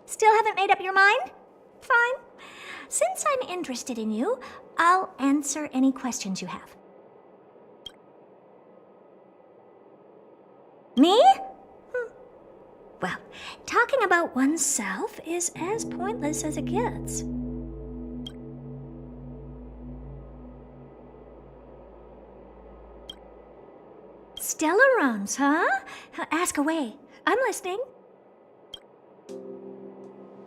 Still haven't made up your mind? Fine. Since I'm interested in you, I'll answer any questions you have. Me? Well, talking about oneself is as pointless as it gets. Stellarons, huh? Ask away. I'm listening.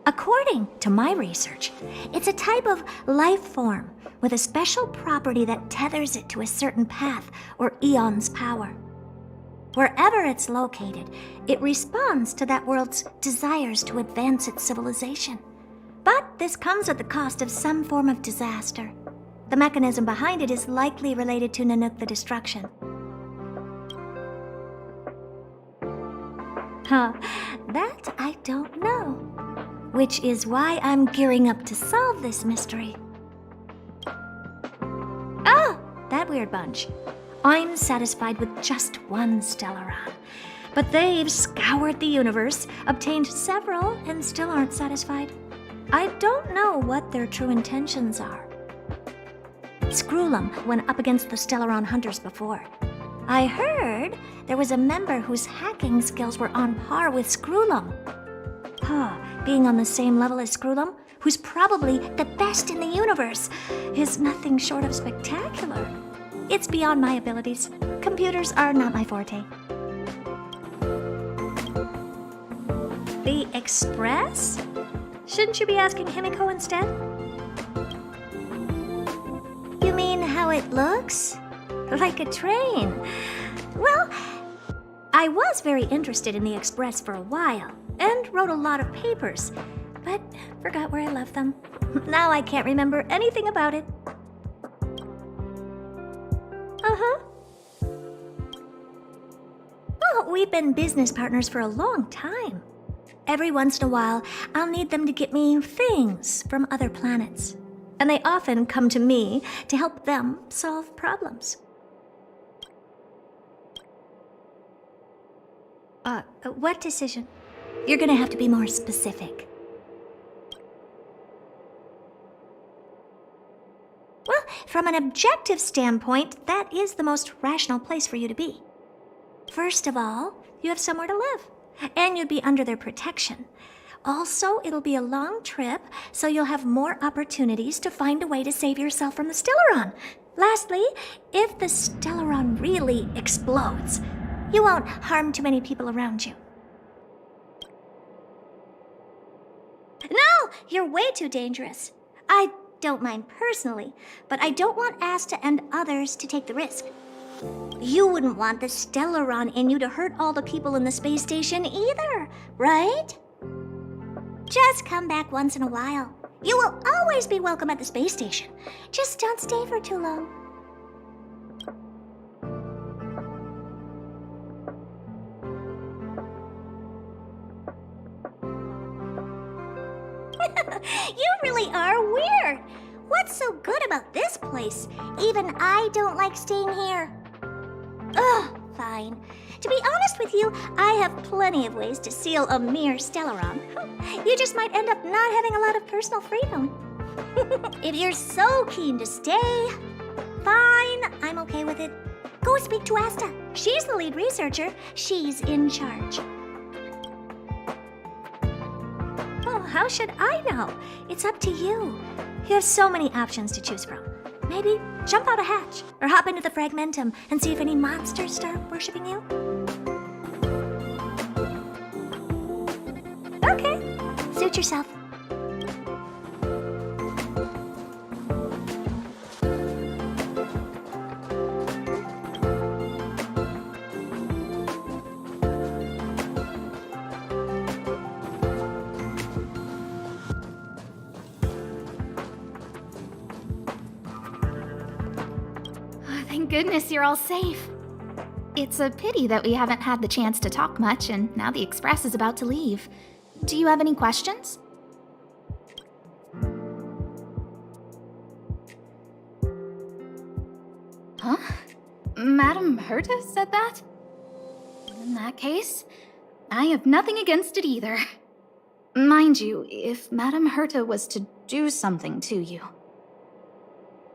According to my research, it's a type of life form with a special property that tethers it to a certain path or eon's power. Wherever it's located, it responds to that world's desires to advance its civilization. But this comes at the cost of some form of disaster. The mechanism behind it is likely related to Nanook the Destruction. That I don't know. Which is why I'm gearing up to solve this mystery. Oh, that weird bunch. I'm satisfied with just one Stellaron. But they've scoured the universe, obtained several, and still aren't satisfied. I don't know what their true intentions are. Screwlum went up against the Stellaron hunters before. I heard there was a member whose hacking skills were on par with Screwlum. Being on the same level as Screwlum, who's probably the best in the universe, is nothing short of spectacular. It's beyond my abilities. Computers are not my forte. The Express? Shouldn't you be asking Himiko instead? You mean how it looks? Like a train. Well, I was very interested in the Express for a while, and wrote a lot of papers, but forgot where I left them. Now I can't remember anything about it. Well, we've been business partners for a long time. Every once in a while, I'll need them to get me things from other planets. And they often come to me to help them solve problems. What decision? You're gonna have to be more specific. Well, from an objective standpoint, that is the most rational place for you to be. First of all, you have somewhere to live, and you'd be under their protection. Also, it'll be a long trip, so you'll have more opportunities to find a way to save yourself from the Stellaron. Lastly, if the Stellaron really explodes, you won't harm too many people around you. No! You're way too dangerous. I don't mind personally, but I don't want Asta and others to take the risk. You wouldn't want the Stellaron in you to hurt all the people in the space station either, right? Just come back once in a while. You will always be welcome at the space station. Just don't stay for too long. You really are weird. What's so good about this place? Even I don't like staying here. Ugh, fine. To be honest with you, I have plenty of ways to seal a mere Stellaron. You just might end up not having a lot of personal freedom. If you're so keen to stay, fine, I'm okay with it. Go speak to Asta. She's the lead researcher. She's in charge. Oh, how should I know? It's up to you. You have so many options to choose from. Maybe jump out a hatch or hop into the Fragmentum and see if any monsters start worshipping you. Okay, suit yourself. Thank goodness you're all safe. It's a pity that we haven't had the chance to talk much, and now the Express is about to leave. Do you have any questions? Huh? Madame Herta said that? In that case, I have nothing against it either. Mind you, if Madame Herta was to do something to you,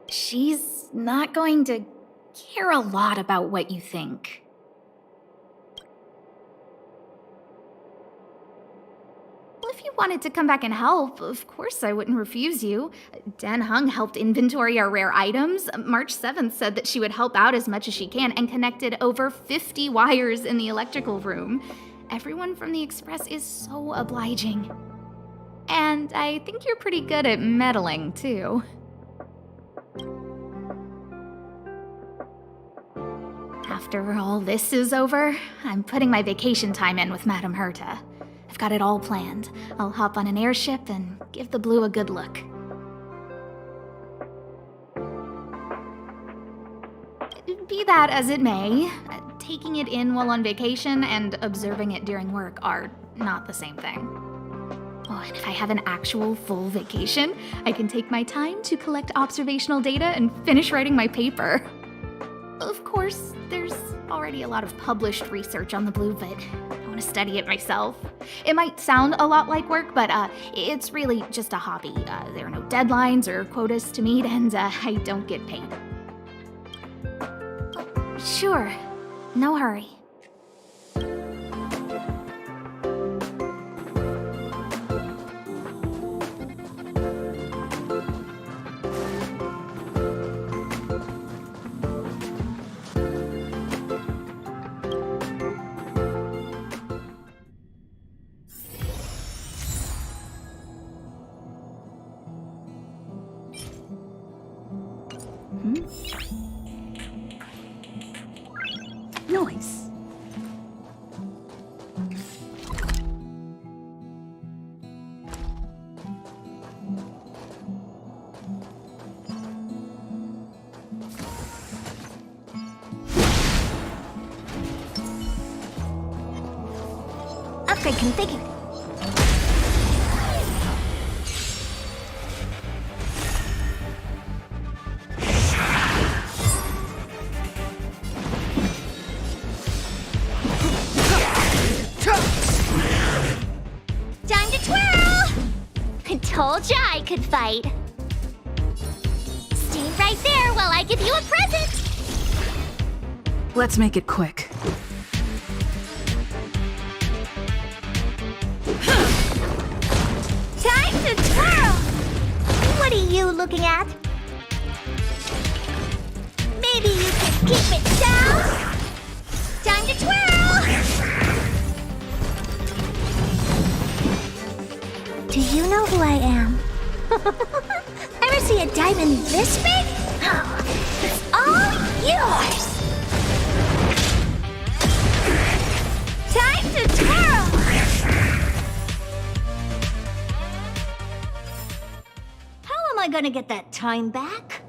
she's not going to care a lot about what you think. Well, if you wanted to come back and help, of course I wouldn't refuse you. Dan Hung helped inventory our rare items. March 7th said that she would help out as much as she can and connected over 50 wires in the electrical room. Everyone from the Express is so obliging. And I think you're pretty good at meddling, too. After all this is over, I'm putting my vacation time in with Madame Herta. I've got it all planned. I'll hop on an airship and give the blue a good look. Be that as it may, taking it in while on vacation and observing it during work are not the same thing. Oh, and if I have an actual full vacation, I can take my time to collect observational data and finish writing my paper. Of course, there's already a lot of published research on the blue, but I want to study it myself. It might sound a lot like work, but it's really just a hobby. There are no deadlines or quotas to meet, and I don't get paid. Sure, no hurry. Nice. Upgrade configured. Time to twirl! I told ya I could fight. Stay right there while I give you a present. Let's make it quick. Time to twirl! What are you looking at? Maybe you can keep it down? Time to twirl! Do you know who I am? Ever see a diamond this big? It's all yours! Time to twirl! How am I gonna get that time back?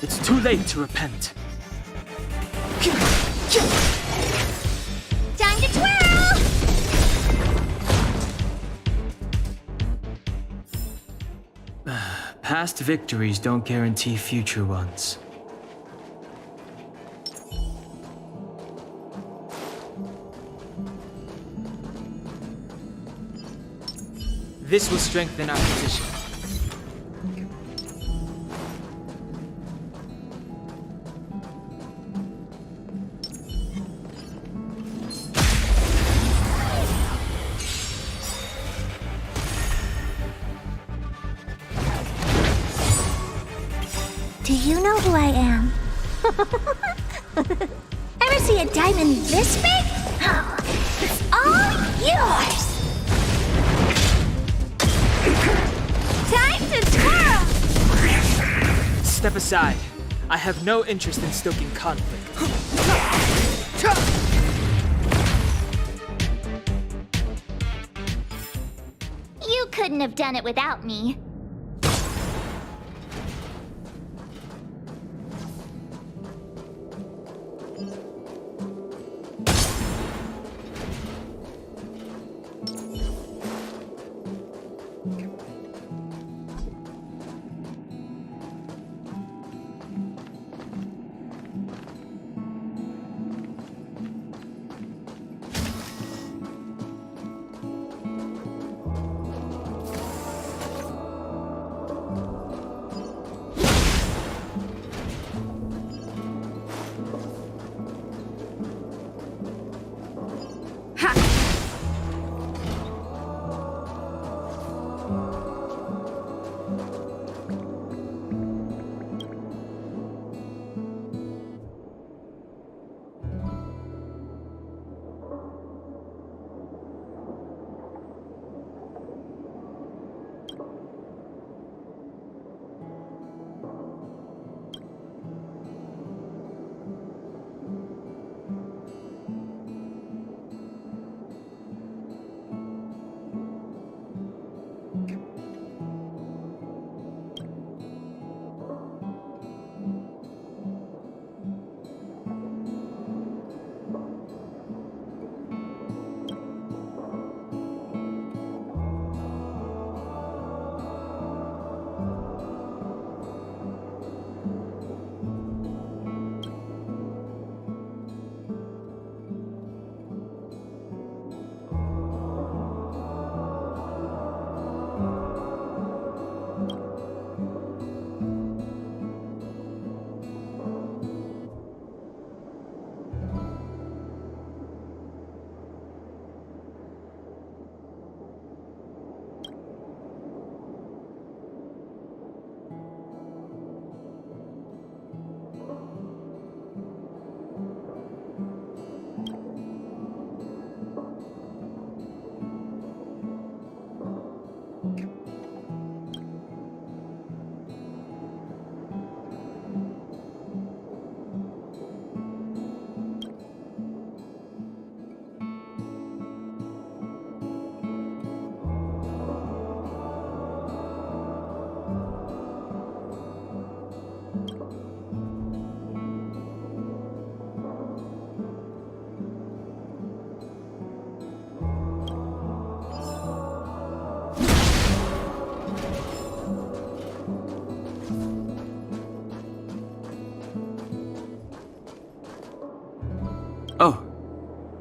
It's too late to repent. Time to twirl! Past victories don't guarantee future ones. This will strengthen our position. Do you know who I am? Ever see a diamond this big? It's all yours! Time to twirl! Step aside. I have no interest in stoking conflict. You couldn't have done it without me.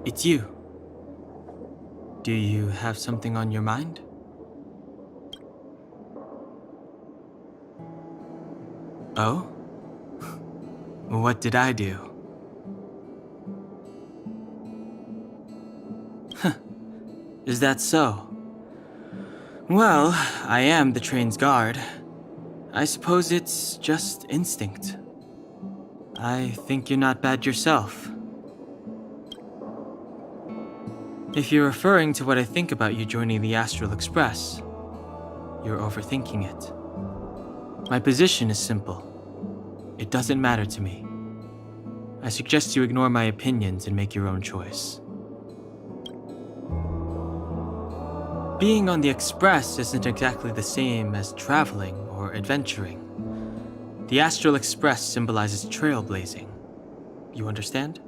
It's you. Do you have something on your mind? Oh? What did I do? Is that so? Well, I am the train's guard. I suppose it's just instinct. I think you're not bad yourself. If you're referring to what I think about you joining the Astral Express, you're overthinking it. My position is simple. It doesn't matter to me. I suggest you ignore my opinions and make your own choice. Being on the Express isn't exactly the same as traveling or adventuring. The Astral Express symbolizes trailblazing. You understand?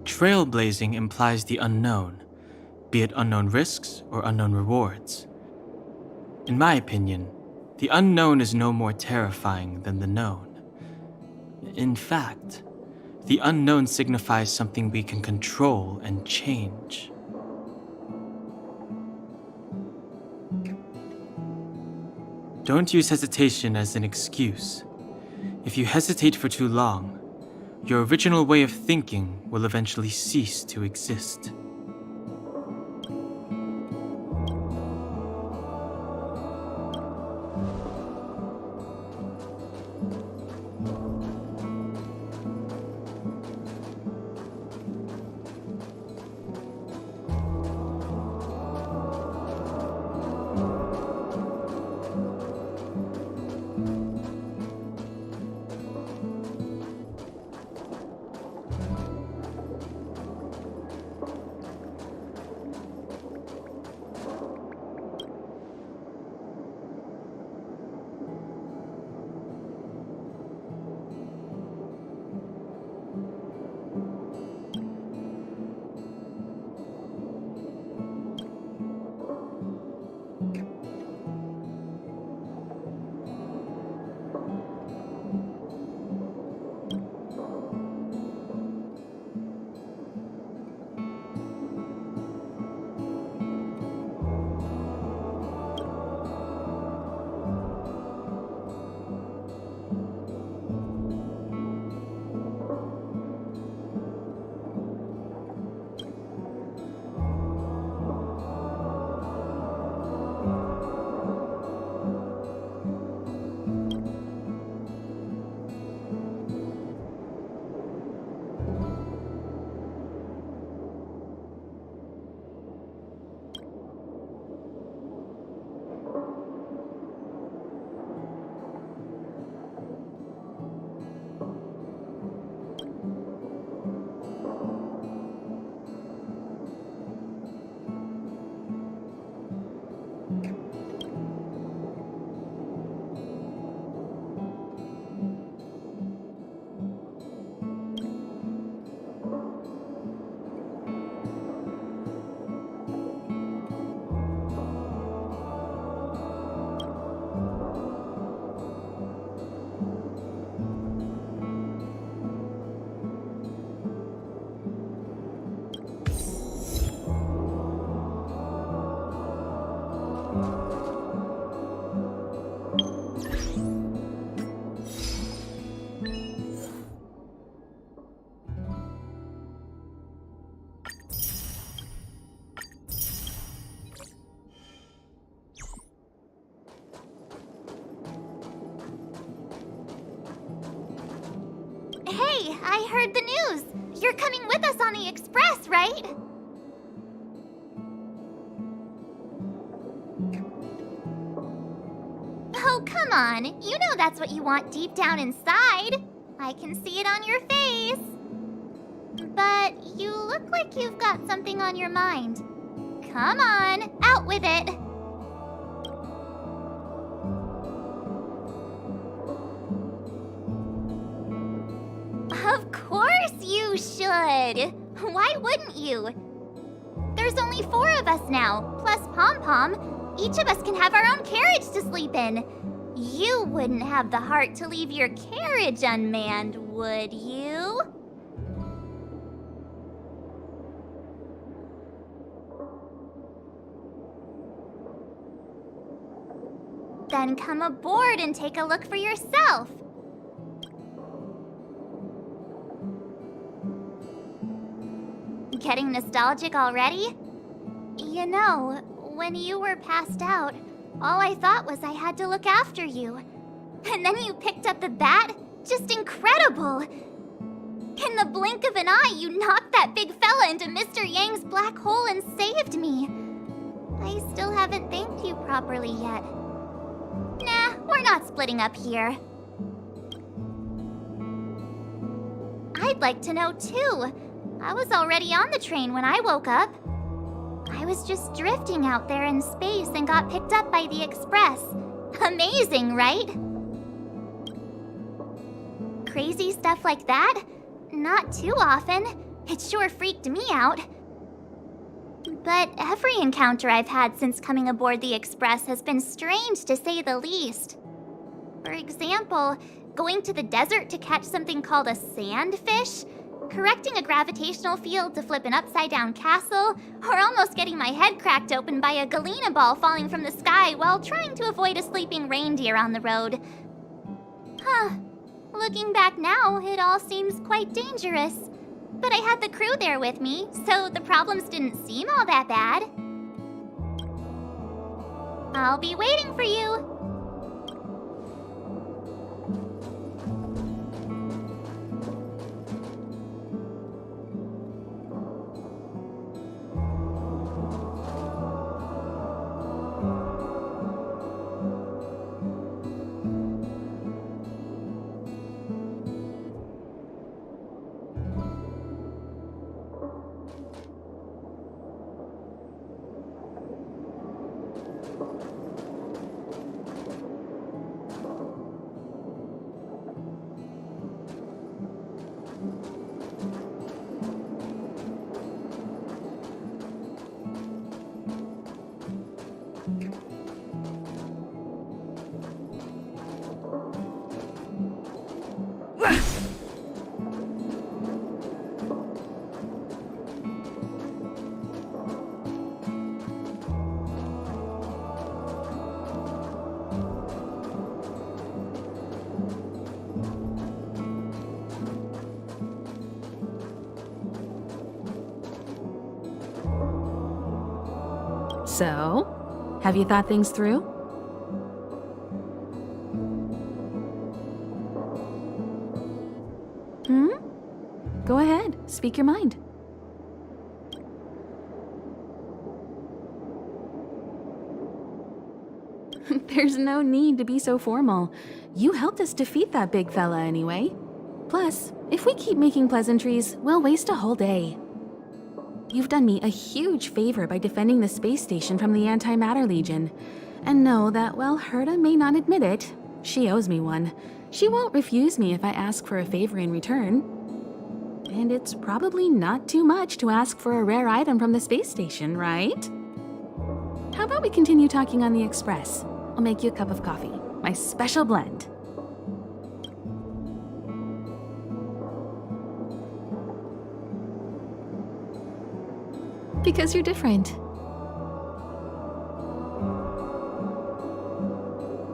Trailblazing implies the unknown, be it unknown risks or unknown rewards. In my opinion, the unknown is no more terrifying than the known. In fact, the unknown signifies something we can control and change. Don't use hesitation as an excuse. If you hesitate for too long, your original way of thinking will eventually cease to exist. Hey, I heard the news. You're coming with us on the Express, right? Oh, come on. You know that's what you want deep down inside. I can see it on your face. But you look like you've got something on your mind. Come on, out with it. Of course you should. Why wouldn't you? There's only 4 of us now, plus Pom Pom. Each of us can have our own carriage to sleep in. You wouldn't have the heart to leave your carriage unmanned, would you? Then come aboard and take a look for yourself. Getting nostalgic already? You know, when you were passed out, all I thought was I had to look after you. And then you picked up the bat? Just incredible! In the blink of an eye, you knocked that big fella into Mr. Yang's black hole and saved me. I still haven't thanked you properly yet. Nah, we're not splitting up here. I'd like to know too. I was already on the train when I woke up. I was just drifting out there in space and got picked up by the express. Amazing, right? Crazy stuff like that? Not too often. It sure freaked me out. But every encounter I've had since coming aboard the Express has been strange to say the least. For example, going to the desert to catch something called a sandfish, correcting a gravitational field to flip an upside-down castle, or almost getting my head cracked open by a galena ball falling from the sky while trying to avoid a sleeping reindeer on the road. Huh. Looking back now, it all seems quite dangerous. But I had the crew there with me, so the problems didn't seem all that bad. I'll be waiting for you. So, have you thought things through? Go ahead, speak your mind. There's no need to be so formal. You helped us defeat that big fella anyway. Plus, if we keep making pleasantries, we'll waste a whole day. You've done me a huge favor by defending the space station from the Antimatter Legion. And know that while Herta may not admit it, she owes me one. She won't refuse me if I ask for a favor in return. And it's probably not too much to ask for a rare item from the space station, right? How about we continue talking on the Express? I'll make you a cup of coffee, my special blend. Because you're different.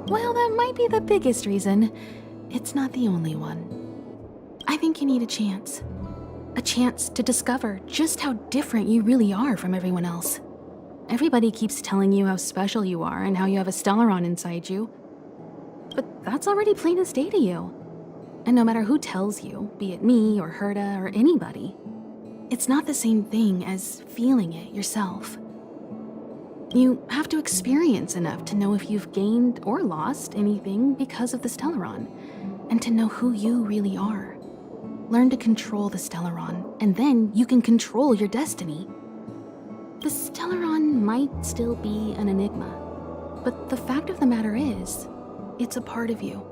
Well, that might be the biggest reason. It's not the only one. I think you need a chance. A chance to discover just how different you really are from everyone else. Everybody keeps telling you how special you are and how you have a Stellaron inside you. But that's already plain as day to you. And no matter who tells you, be it me or Herta or anybody, it's not the same thing as feeling it yourself. You have to experience enough to know if you've gained or lost anything because of the Stellaron, and to know who you really are. Learn to control the Stellaron, and then you can control your destiny. The Stellaron might still be an enigma, but the fact of the matter is, it's a part of you.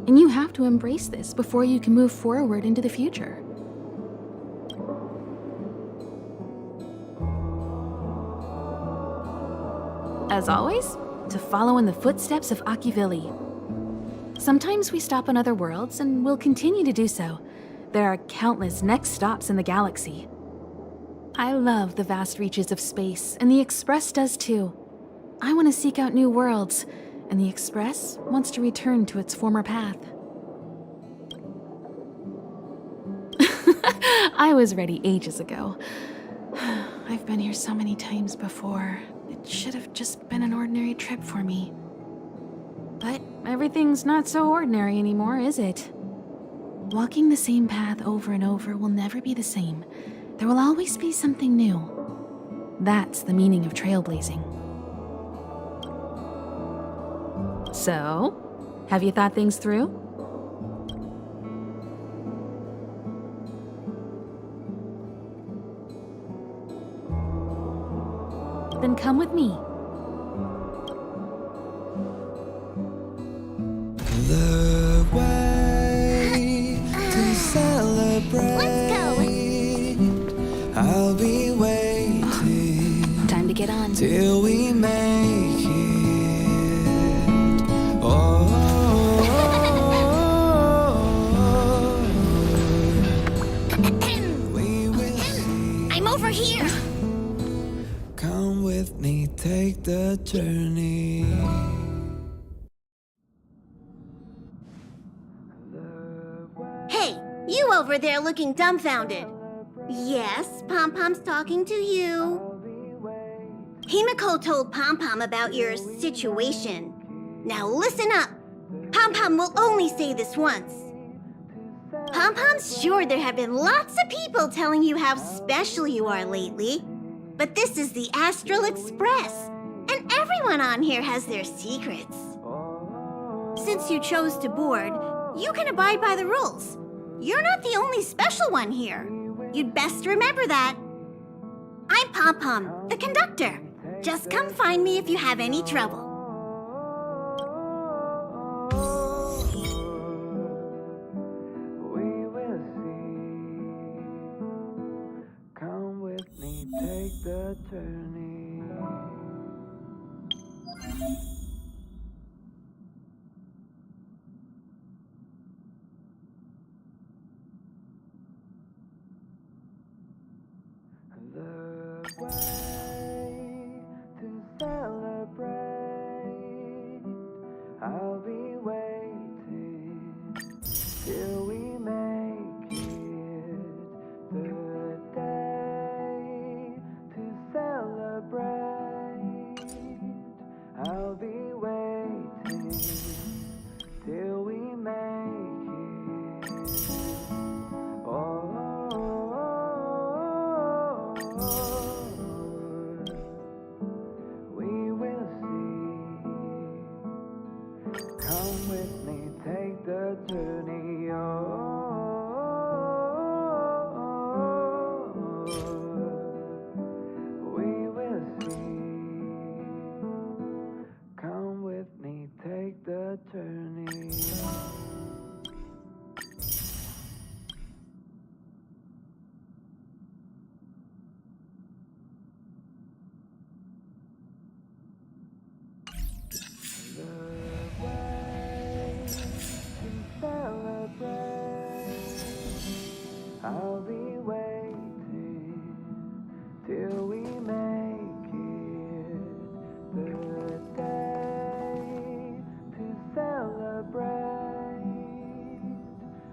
And you have to embrace this before you can move forward into the future. As always, to follow in the footsteps of Akivili. Sometimes we stop on other worlds, and we'll continue to do so. There are countless next stops in the galaxy. I love the vast reaches of space, and the Express does too. I want to seek out new worlds, and the Express wants to return to its former path. I was ready ages ago. I've been here so many times before. It should have just been an ordinary trip for me. But everything's not so ordinary anymore, is it? Walking the same path over and over will never be the same. There will always be something new. That's the meaning of trailblazing. So, have you thought things through? Then come with me. The way to celebrate. Let's go. I'll be waiting Time to get on. till we make it. Oh, we will see. I'm over here. Come with me, take the journey. Hey, you over there looking dumbfounded. Yes, Pom Pom's talking to you. Himiko told Pom Pom about your situation. Now listen up. Pom Pom will only say this once. Pom Pom's sure there have been lots of people telling you how special you are lately. But this is the Astral Express, and everyone on here has their secrets. Since you chose to board, you can abide by the rules. You're not the only special one here. You'd best remember that. I'm Pom Pom, the conductor. Just come find me if you have any trouble. We will see. Come with me, take the journey. The way to celebrate. I'll be waiting till we make it. The day to celebrate. I'll be waiting till we make it. Oh. We will see. Come with me, take the journey. We will see. Come with me, take the journey. I'll be waiting till we make it. The day to celebrate.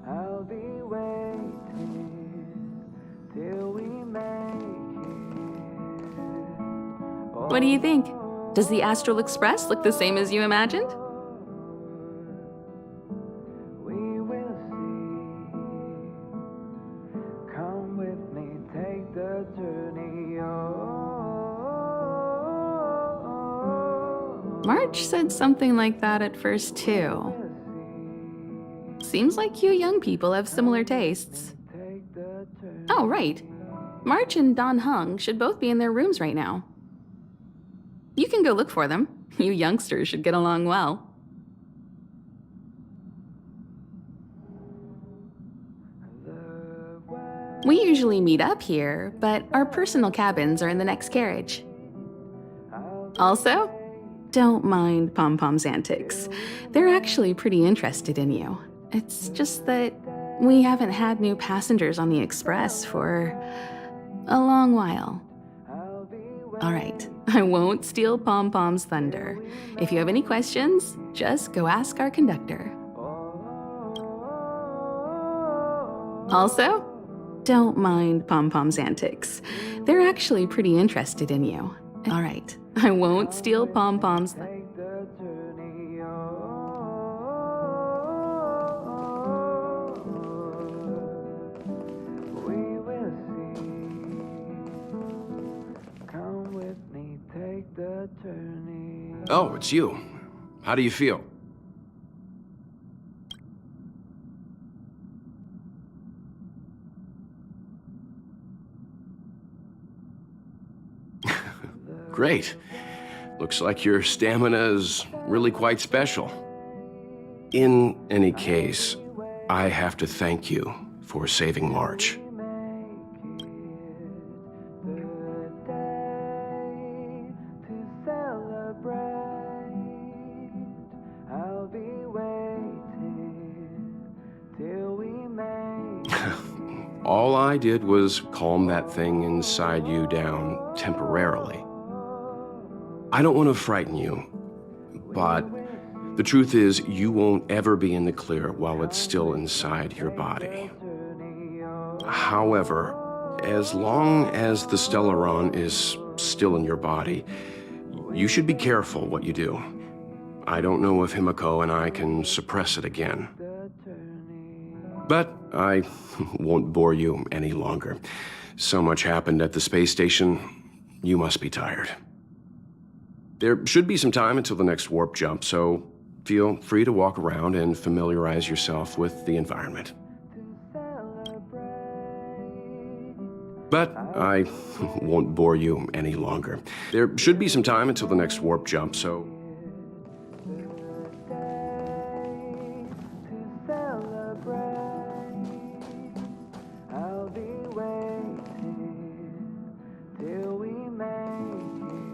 I'll be waiting till we make it. What do you think? Does the Astral Express look the same as you imagined? We will see. Come with me, take the journey. March said something like that at first, too. Seems like you young people have similar tastes. Take the journey. Oh, right. March and Don Hung should both be in their rooms right now. You can go look for them. You youngsters should get along well. We usually meet up here, but our personal cabins are in the next carriage. Also, don't mind Pom Pom's antics. They're actually pretty interested in you. It's just that we haven't had new passengers on the Express for a long while. I'll be All right, I won't steal Pom Pom's thunder. If you have any questions, just go ask our conductor. Also, don't mind Pom Pom's antics. They're actually pretty interested in you. All right, I won't steal Pom Pom's thunder. Take the journey on. We will see. Come with me, take the journey. Oh, it's you. How do you feel? Great. Looks like your stamina is really quite special. In any case, I have to thank you for saving March. I'll be waiting till we make All I did was calm that thing inside you down temporarily. I don't want to frighten you, but the truth is you won't ever be in the clear while it's still inside your body. However, as long as the Stellaron is still in your body, you should be careful what you do. I don't know if Himiko and I can suppress it again. But I won't bore you any longer. So much happened at the space station, you must be tired. There should be some time until the next warp jump, so feel free to walk around and familiarize yourself with the environment. But I won't bore you any longer. There should be some time until the next warp jump, so... I'll be waiting till we make it.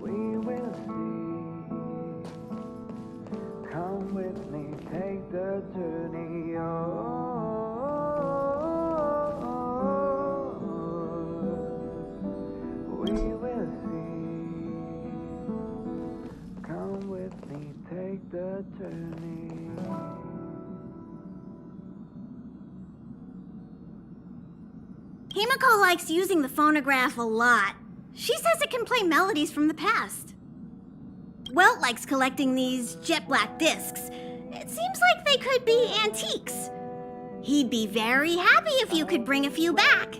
We will see. Come with me, take the journey on. We will see. Come with me, take the journey. Himiko likes using the phonograph a lot. She says it can play melodies from the past. Welt likes collecting these jet black discs. It seems like they could be antiques. He'd be very happy if you could bring a few back.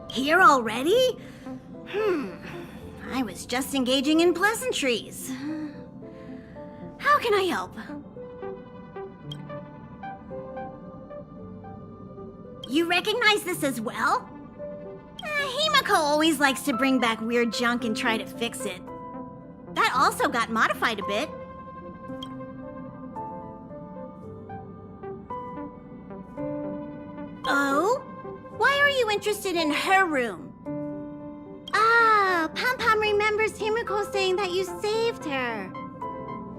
Here already? I was just engaging in pleasantries. How can I help? You recognize this as well? Himiko always likes to bring back weird junk and try to fix it. That also got modified a bit. Oh? Why are you interested in her room? Ah, Pom Pom remembers Himiko saying that you saved her.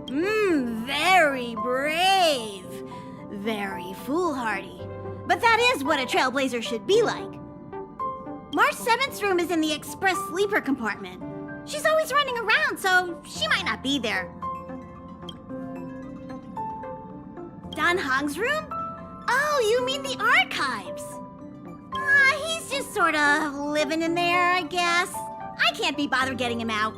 Very brave. Very foolhardy. But that is what a trailblazer should be like. March 7th's room is in the express sleeper compartment. She's always running around, so she might not be there. Dan Hong's room? Oh, you mean the archives. He's just sort of living in there, I guess. I can't be bothered getting him out.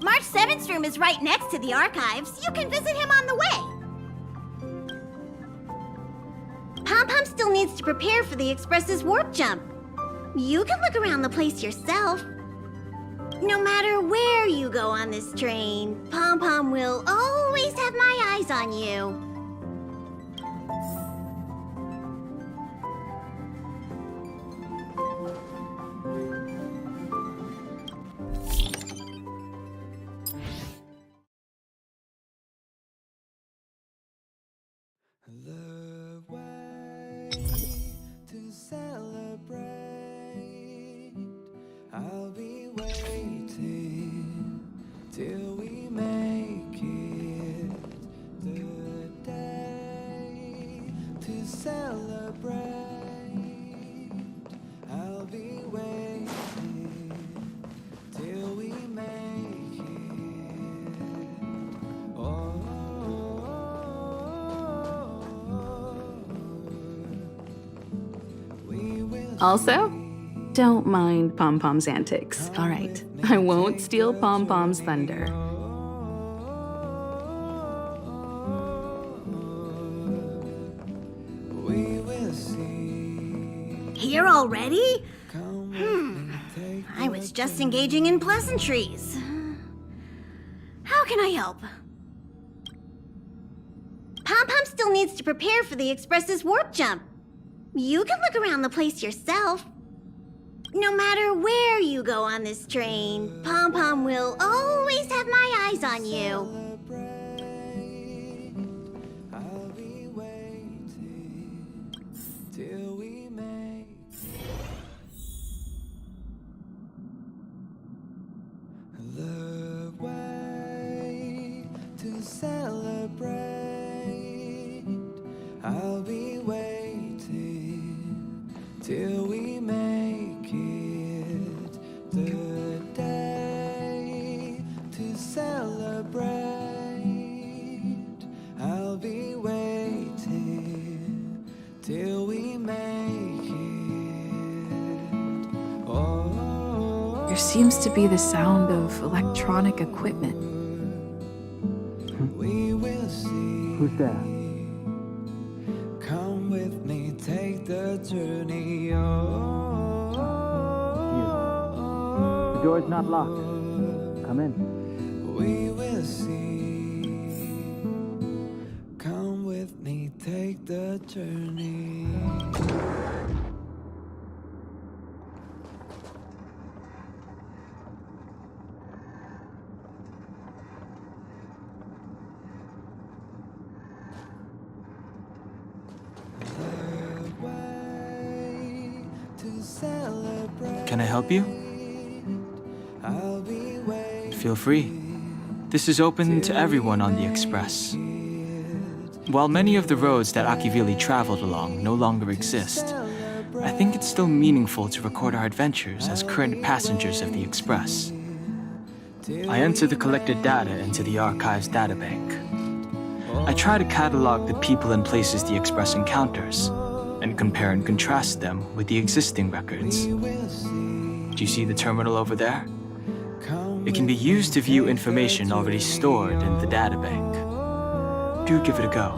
March 7th's room is right next to the archives. You can visit him on the way. Pom Pom still needs to prepare for the Express's warp jump. You can look around the place yourself. No matter where you go on this train, Pom Pom will always have my eyes on you. The way to celebrate. I'll be waiting till we make it. The day to celebrate. I'll be waiting till we make it. Oh. Also, don't mind Pom Pom's antics, all right? I won't steal Pom Pom's thunder. Here already? I was just engaging in pleasantries. How can I help? Pom Pom still needs to prepare for the Express's warp jump. You can look around the place yourself. No matter where you go on this train, Pom Pom will always have my eyes on you. I'll be waiting till we make the way to celebrate. I'll be waiting till we make it the day to celebrate. I'll be waiting till we make it. Oh, There seems to be the sound of electronic equipment. we will see. Who's there? Come with me, take the journey. The door's not locked. Come in. We will see. Come with me, take the journey. The way to celebrate. Can I help you? I'll be waiting. Feel free. This is open to everyone on the Express. While many of the roads that Akivili traveled along no longer exist, I think it's still meaningful to record our adventures as current passengers of the Express. I enter the collected data into the Archives databank. I try to catalog the people and places the Express encounters, and compare and contrast them with the existing records. Do you see the terminal over there? It can be used to view information already stored in the databank. Do give it a go.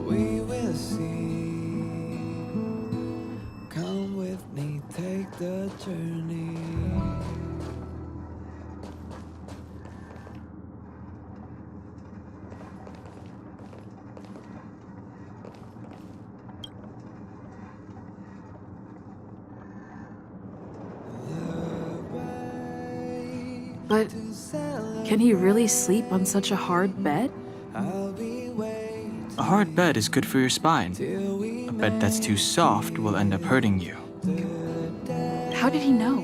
We will see. Come with me, take the journey. But can he really sleep on such a hard bed? I'll be waiting. A hard bed is good for your spine. A bed that's too soft will end up hurting you. How did he know?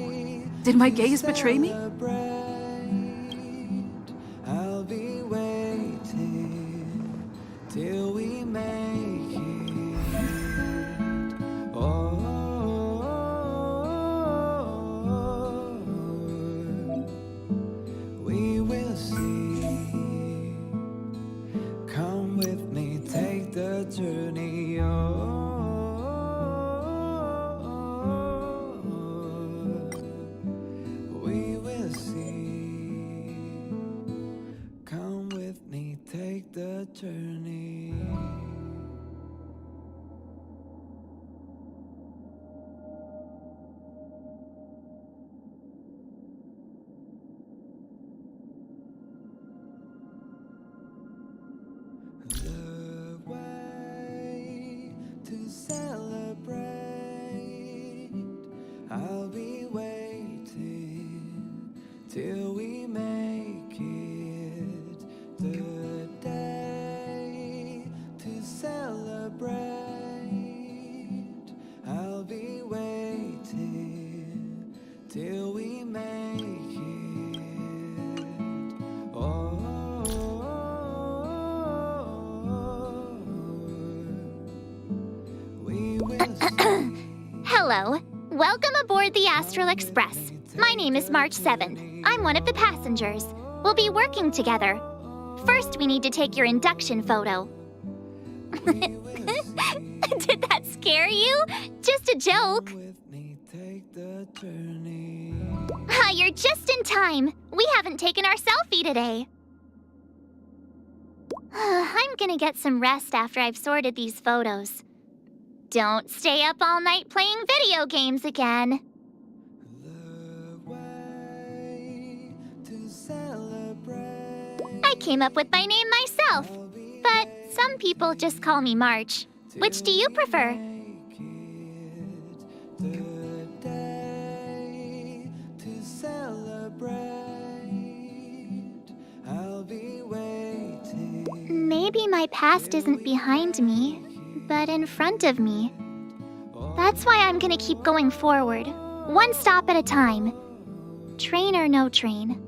Did my gaze betray me? I'll be waiting till we make it. Oh, we will see. Come with me, take the journey. We will see. Come with me, take the journey. Hello. Welcome aboard the Astral Express. My name is March 7th. I'm one of the passengers. We'll be working together. First, we need to take your induction photo. Did that scare you? Just a joke. You're just in time. We haven't taken our selfie today. I'm gonna get some rest after I've sorted these photos. Don't stay up all night playing video games again. I came up with my name myself, but some people just call me March. Which do you prefer? Maybe my past isn't behind me, but in front of me. That's why I'm gonna keep going forward, one stop at a time. Train or no train.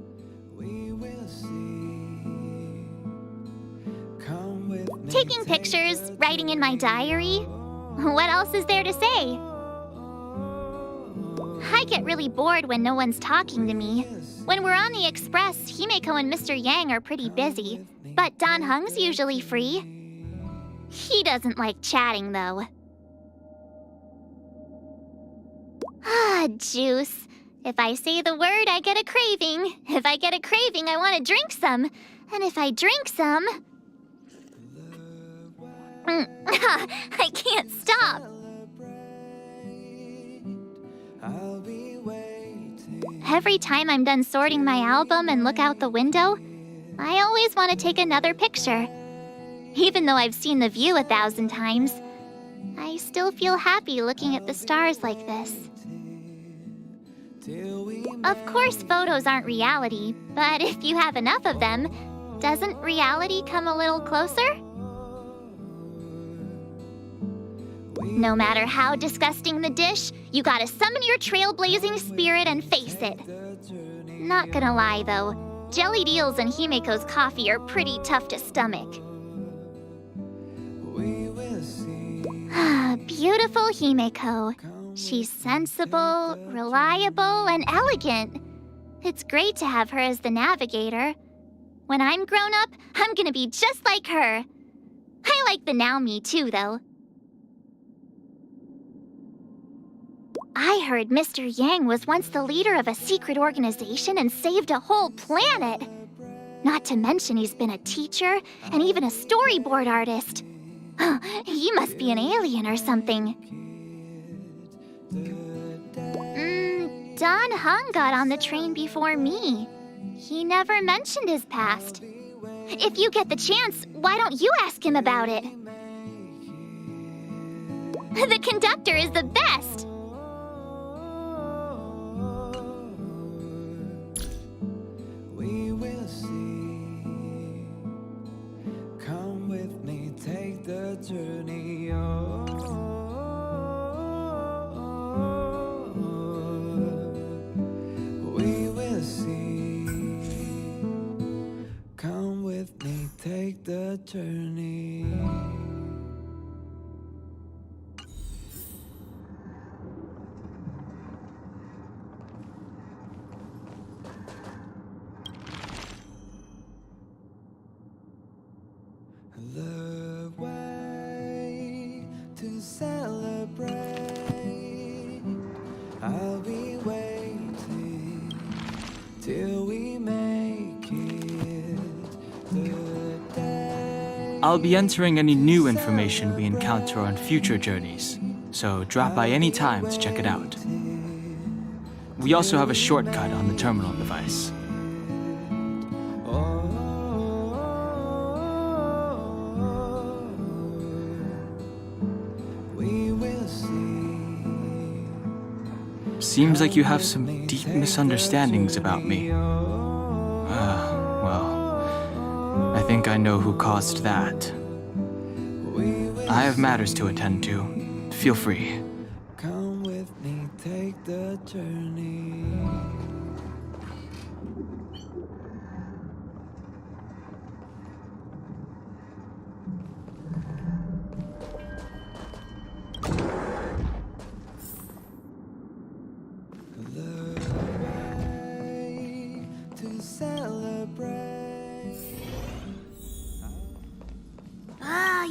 Taking pictures, writing in my diary. What else is there to say? I get really bored when no one's talking to me. When we're on the express, Himeko and Mr. Yang are pretty busy, but Dan Heng's usually free. He doesn't like chatting, though. Juice. If I say the word, I get a craving. If I get a craving, I want to drink some. And if I drink some... I can't stop. Every time I'm done sorting my album and look out the window, I always want to take another picture. Even though I've seen the view 1,000 times, I still feel happy looking at the stars like this. Of course, photos aren't reality, but if you have enough of them, doesn't reality come a little closer? No matter how disgusting the dish, you gotta summon your trailblazing spirit and face it. Not gonna lie, though, jellied eels and Himeko's coffee are pretty tough to stomach. Beautiful Himeko. She's sensible, reliable, and elegant. It's great to have her as the navigator. When I'm grown up, I'm gonna be just like her. I like the now me too, though. I heard Mr. Yang was once the leader of a secret organization and saved a whole planet. Not to mention he's been a teacher and even a storyboard artist. He must be an alien or something. Dan Heng got on the train before me. He never mentioned his past. If you get the chance, why don't you ask him about it? The conductor is the best! We will see. Come with me, take the journey. We will see. Come with me, take the journey. The way to celebrate. I'll be waiting till we make it. The day. I'll be entering any new information we encounter on future journeys, so drop by any time to check it out. We also have a shortcut on the terminal device. Seems like you have some deep misunderstandings about me. Well, I think I know who caused that. I have matters to attend to. Feel free. Come with me, take the journey.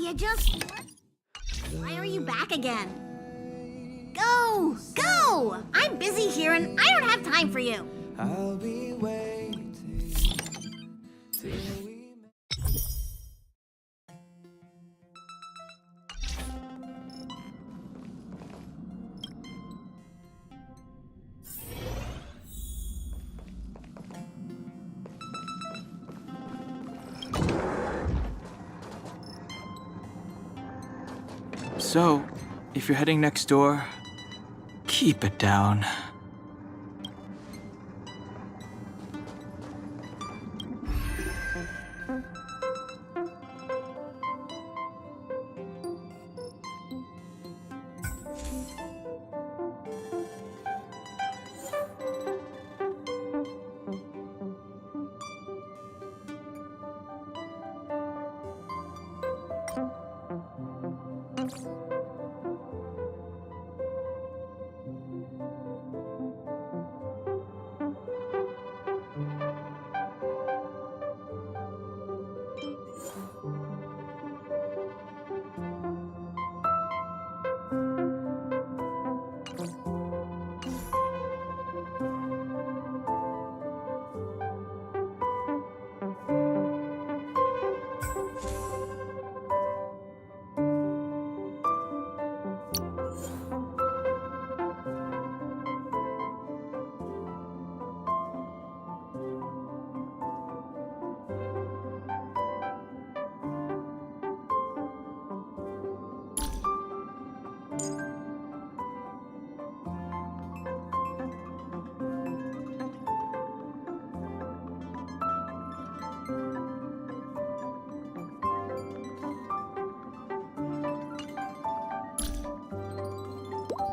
You just... Why are you back again? Go! Go! I'm busy here and I don't have time for you. I'll be waiting till we So, if you're heading next door, keep it down.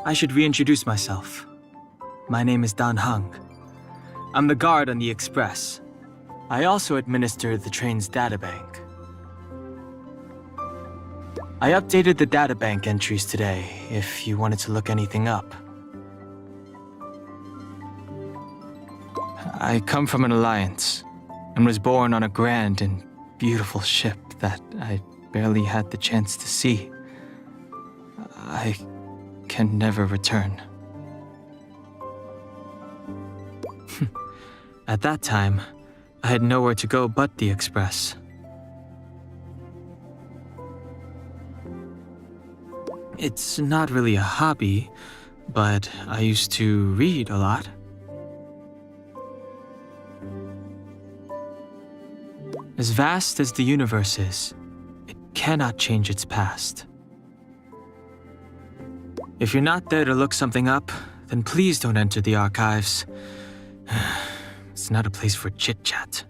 I should reintroduce myself. My name is Dan Hung. I'm the guard on the Express. I also administer the train's databank. I updated the databank entries today, if you wanted to look anything up. I come from an alliance, and was born on a grand and beautiful ship that I barely had the chance to see. I can never return. At that time, I had nowhere to go but the Express. It's not really a hobby, but I used to read a lot. As vast as the universe is, it cannot change its past. If you're not there to look something up, then please don't enter the archives. It's not a place for chit-chat.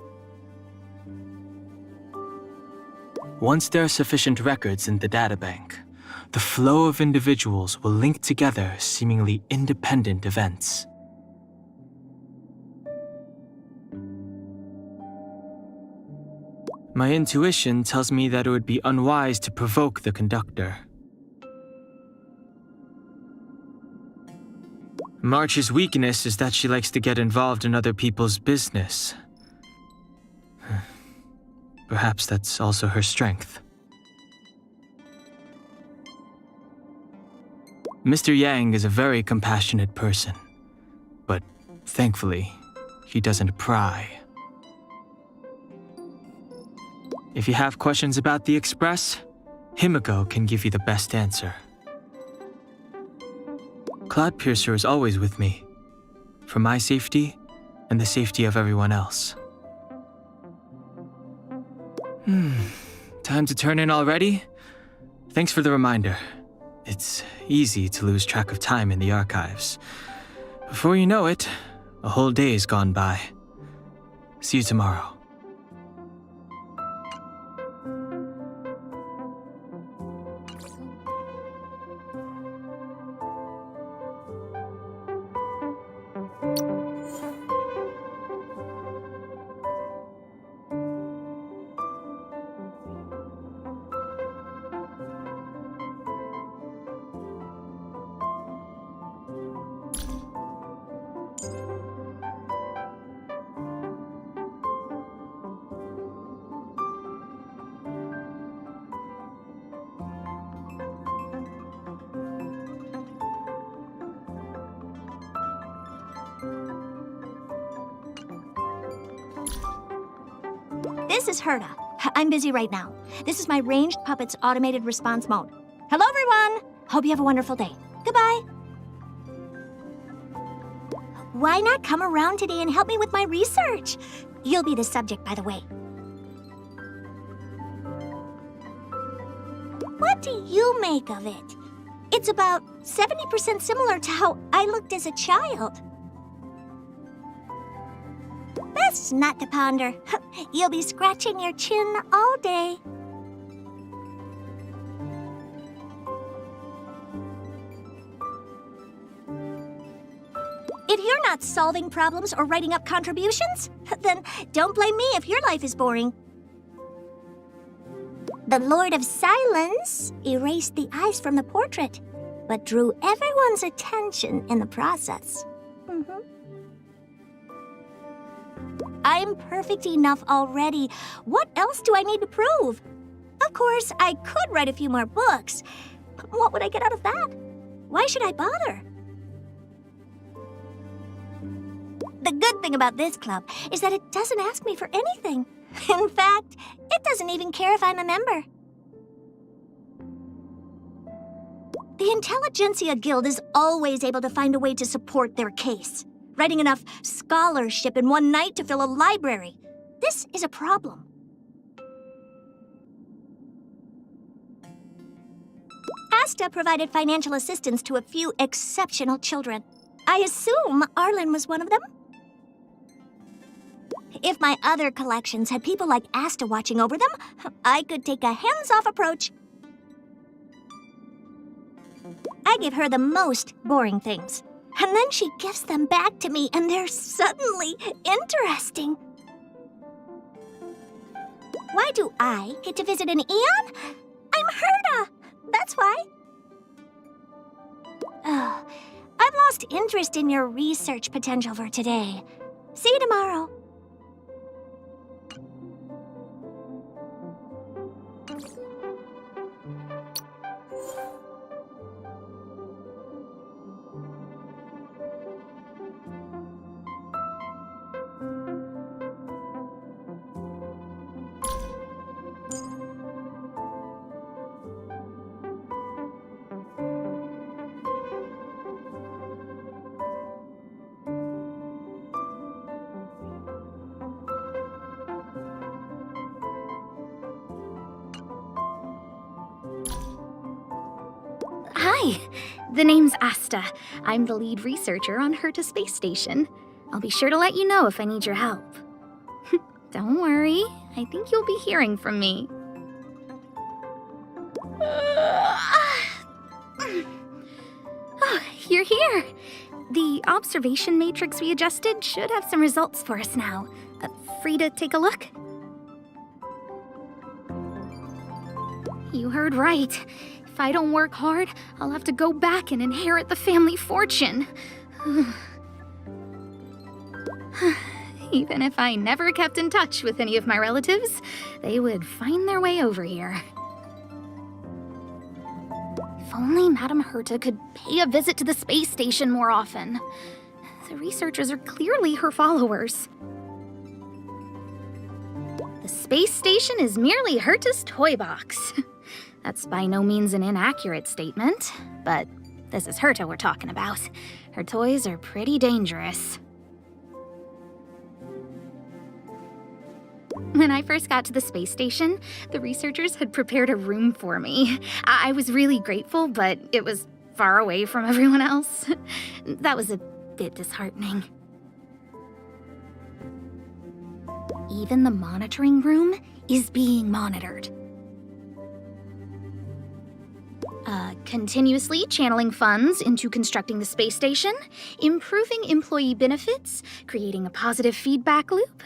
Once there are sufficient records in the databank, the flow of individuals will link together seemingly independent events. My intuition tells me that it would be unwise to provoke the conductor. March's weakness is that she likes to get involved in other people's business. Perhaps that's also her strength. Mr. Yang is a very compassionate person, but thankfully, he doesn't pry. If you have questions about the Express, Himiko can give you the best answer. Cloudpiercer is always with me, for my safety and the safety of everyone else. Time to turn in already? Thanks for the reminder. It's easy to lose track of time in the archives. Before you know it, a whole day has gone by. See you tomorrow. This is Herta. I'm busy right now. This is my ranged puppet's automated response mode. Hello, everyone! Hope you have a wonderful day. Goodbye. Why not come around today and help me with my research? You'll be the subject, by the way. What do you make of it? It's about 70% similar to how I looked as a child. Best not to ponder. You'll be scratching your chin all day. If you're not solving problems or writing up contributions, then don't blame me if your life is boring. The Lord of Silence erased the eyes from the portrait, but drew everyone's attention in the process. I'm perfect enough already. What else do I need to prove? Of course, I could write a few more books. But what would I get out of that? Why should I bother? The good thing about this club is that it doesn't ask me for anything. In fact, it doesn't even care if I'm a member. The Intelligentsia Guild is always able to find a way to support their case, writing enough scholarship in one night to fill a library. This is a problem. Asta provided financial assistance to a few exceptional children. I assume Arlen was one of them? If my other collections had people like Asta watching over them, I could take a hands-off approach. I give her the most boring things, and then she gives them back to me, and they're suddenly interesting. Why do I get to visit an Eon? I'm Herta! That's why. Oh, I've lost interest in your research potential for today. See you tomorrow. Hi, the name's Asta. I'm the lead researcher on Herta Space Station. I'll be sure to let you know if I need your help. Don't worry, I think you'll be hearing from me. Oh, you're here. The observation matrix we adjusted should have some results for us now. Free to take a look? You heard right. If I don't work hard, I'll have to go back and inherit the family fortune. Even if I never kept in touch with any of my relatives, they would find their way over here. If only Madame Herta could pay a visit to the space station more often. The researchers are clearly her followers. The space station is merely Herta's toy box. That's by no means an inaccurate statement, but this is Herta we're talking about. Her toys are pretty dangerous. When I first got to the space station, the researchers had prepared a room for me. I was really grateful, but it was far away from everyone else. That was a bit disheartening. Even the monitoring room is being monitored. Continuously channeling funds into constructing the space station, improving employee benefits, creating a positive feedback loop,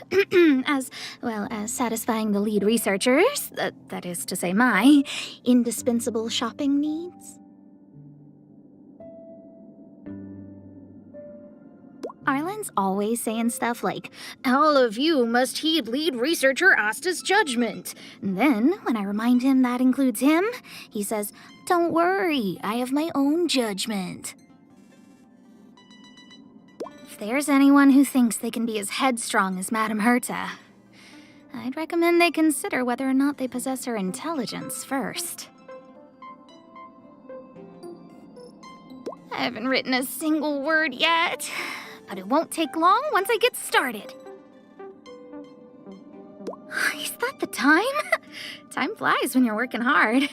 as well as satisfying the lead researchers, that is to say my, indispensable shopping needs. Arlen's always saying stuff like, "All of you must heed lead researcher Asta's judgment." And then, when I remind him that includes him, he says, "Don't worry, I have my own judgment." If there's anyone who thinks they can be as headstrong as Madame Herta, I'd recommend they consider whether or not they possess her intelligence first. I haven't written a single word yet, but it won't take long once I get started. Is that the time? Time flies when you're working hard.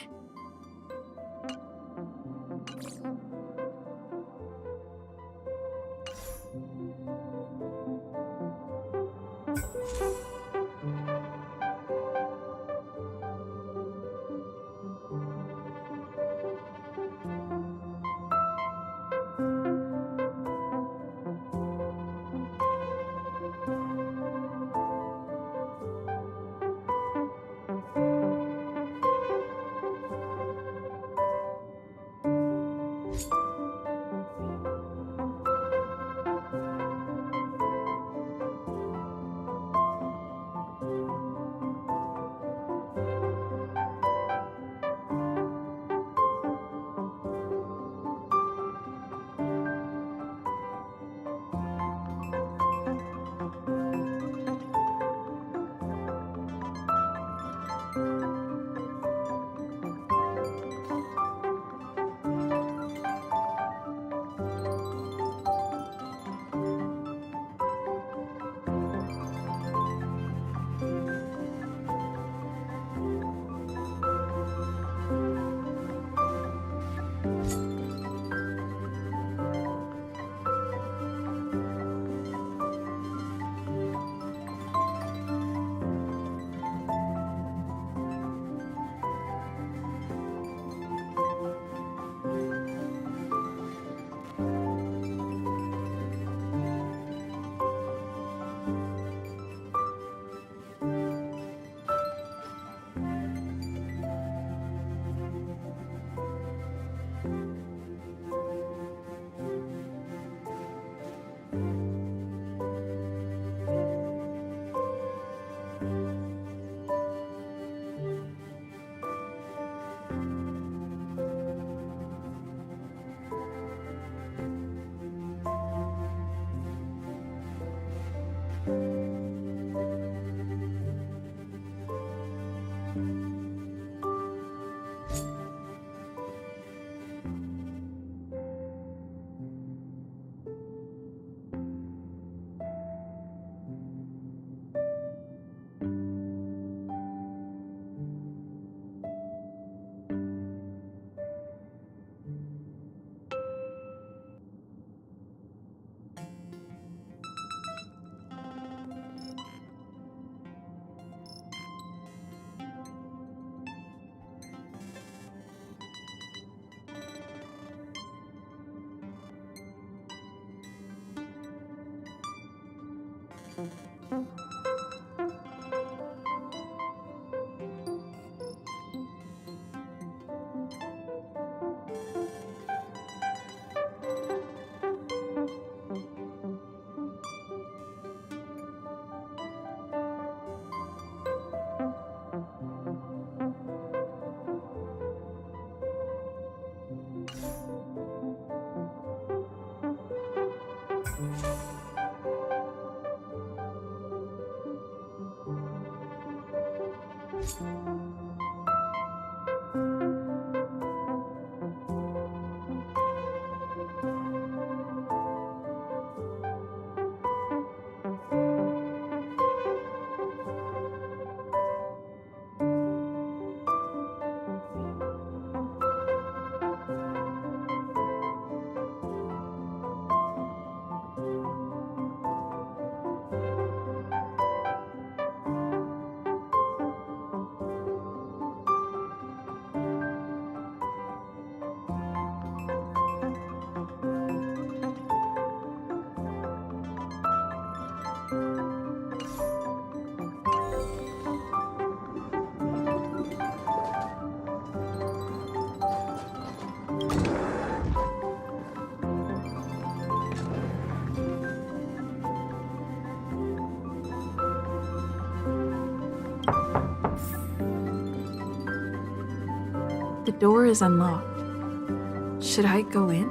The door is unlocked. Should I go in?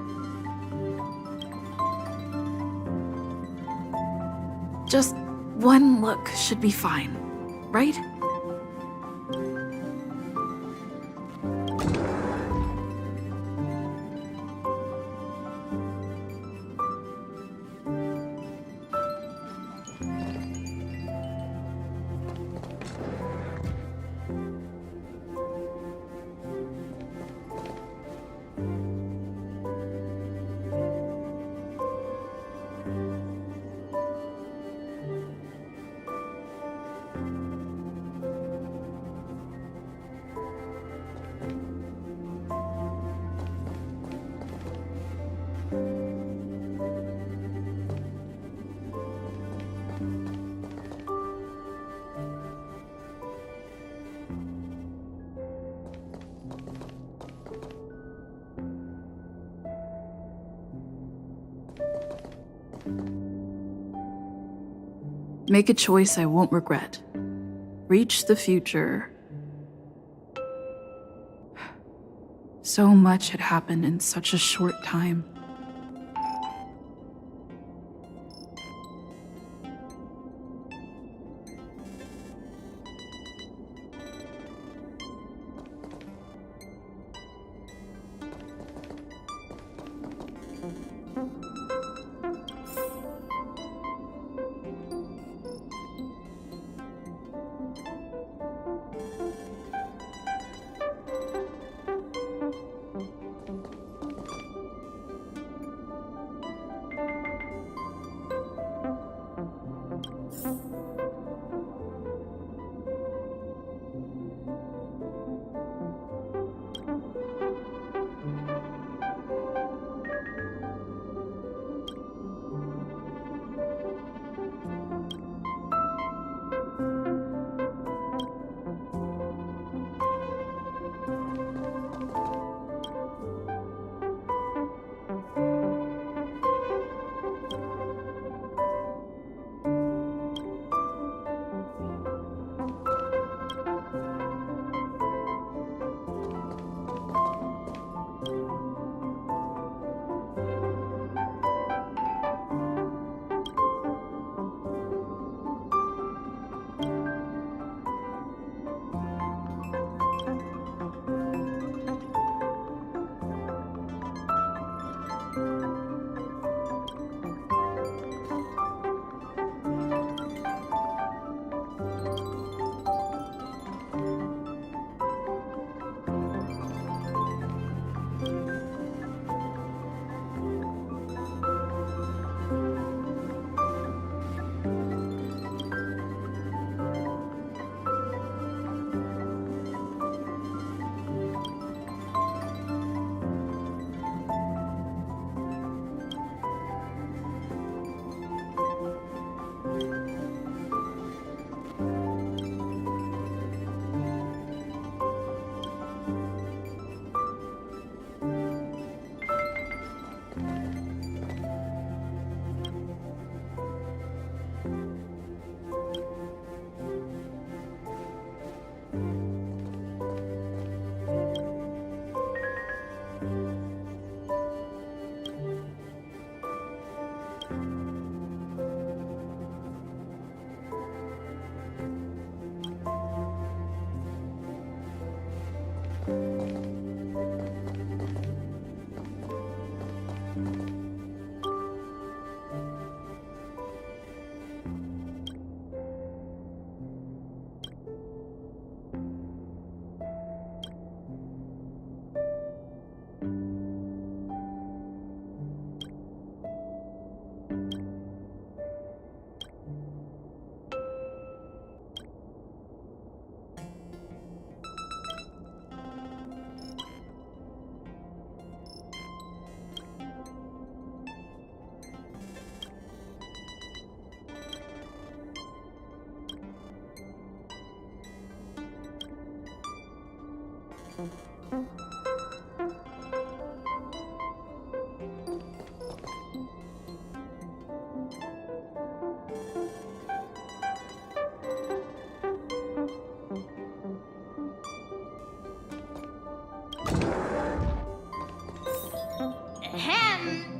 Just one look should be fine, right? Make a choice I won't regret. Reach the future. So much had happened in such a short time.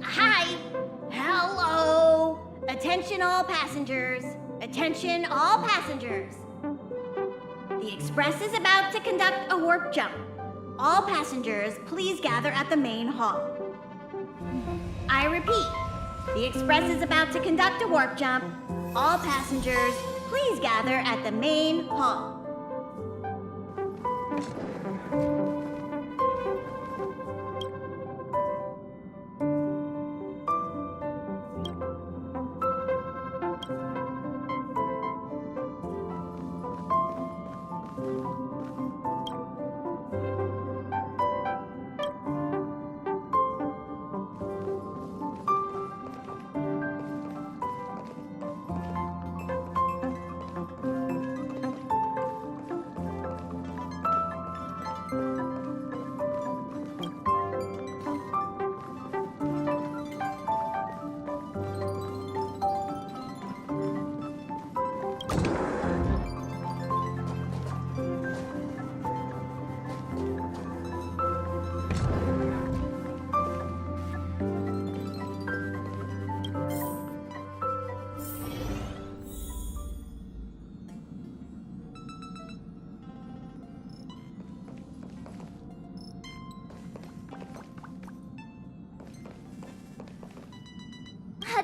Hi. Hello. Attention all passengers. Attention all passengers. The express is about to conduct a warp jump. All passengers, please gather at the main hall. I repeat, the express is about to conduct a warp jump. All passengers, please gather at the main hall.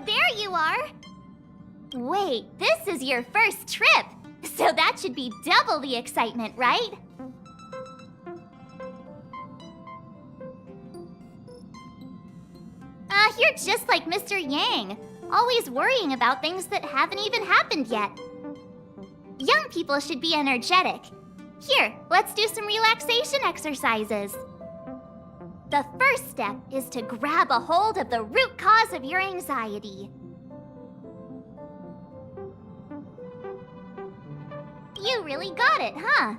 There you are! Wait, this is your first trip, so that should be double the excitement, right? You're just like Mr. Yang, always worrying about things that haven't even happened yet. Young people should be energetic. Here, let's do some relaxation exercises. The first step is to grab a hold of the root cause of your anxiety. You really got it, huh?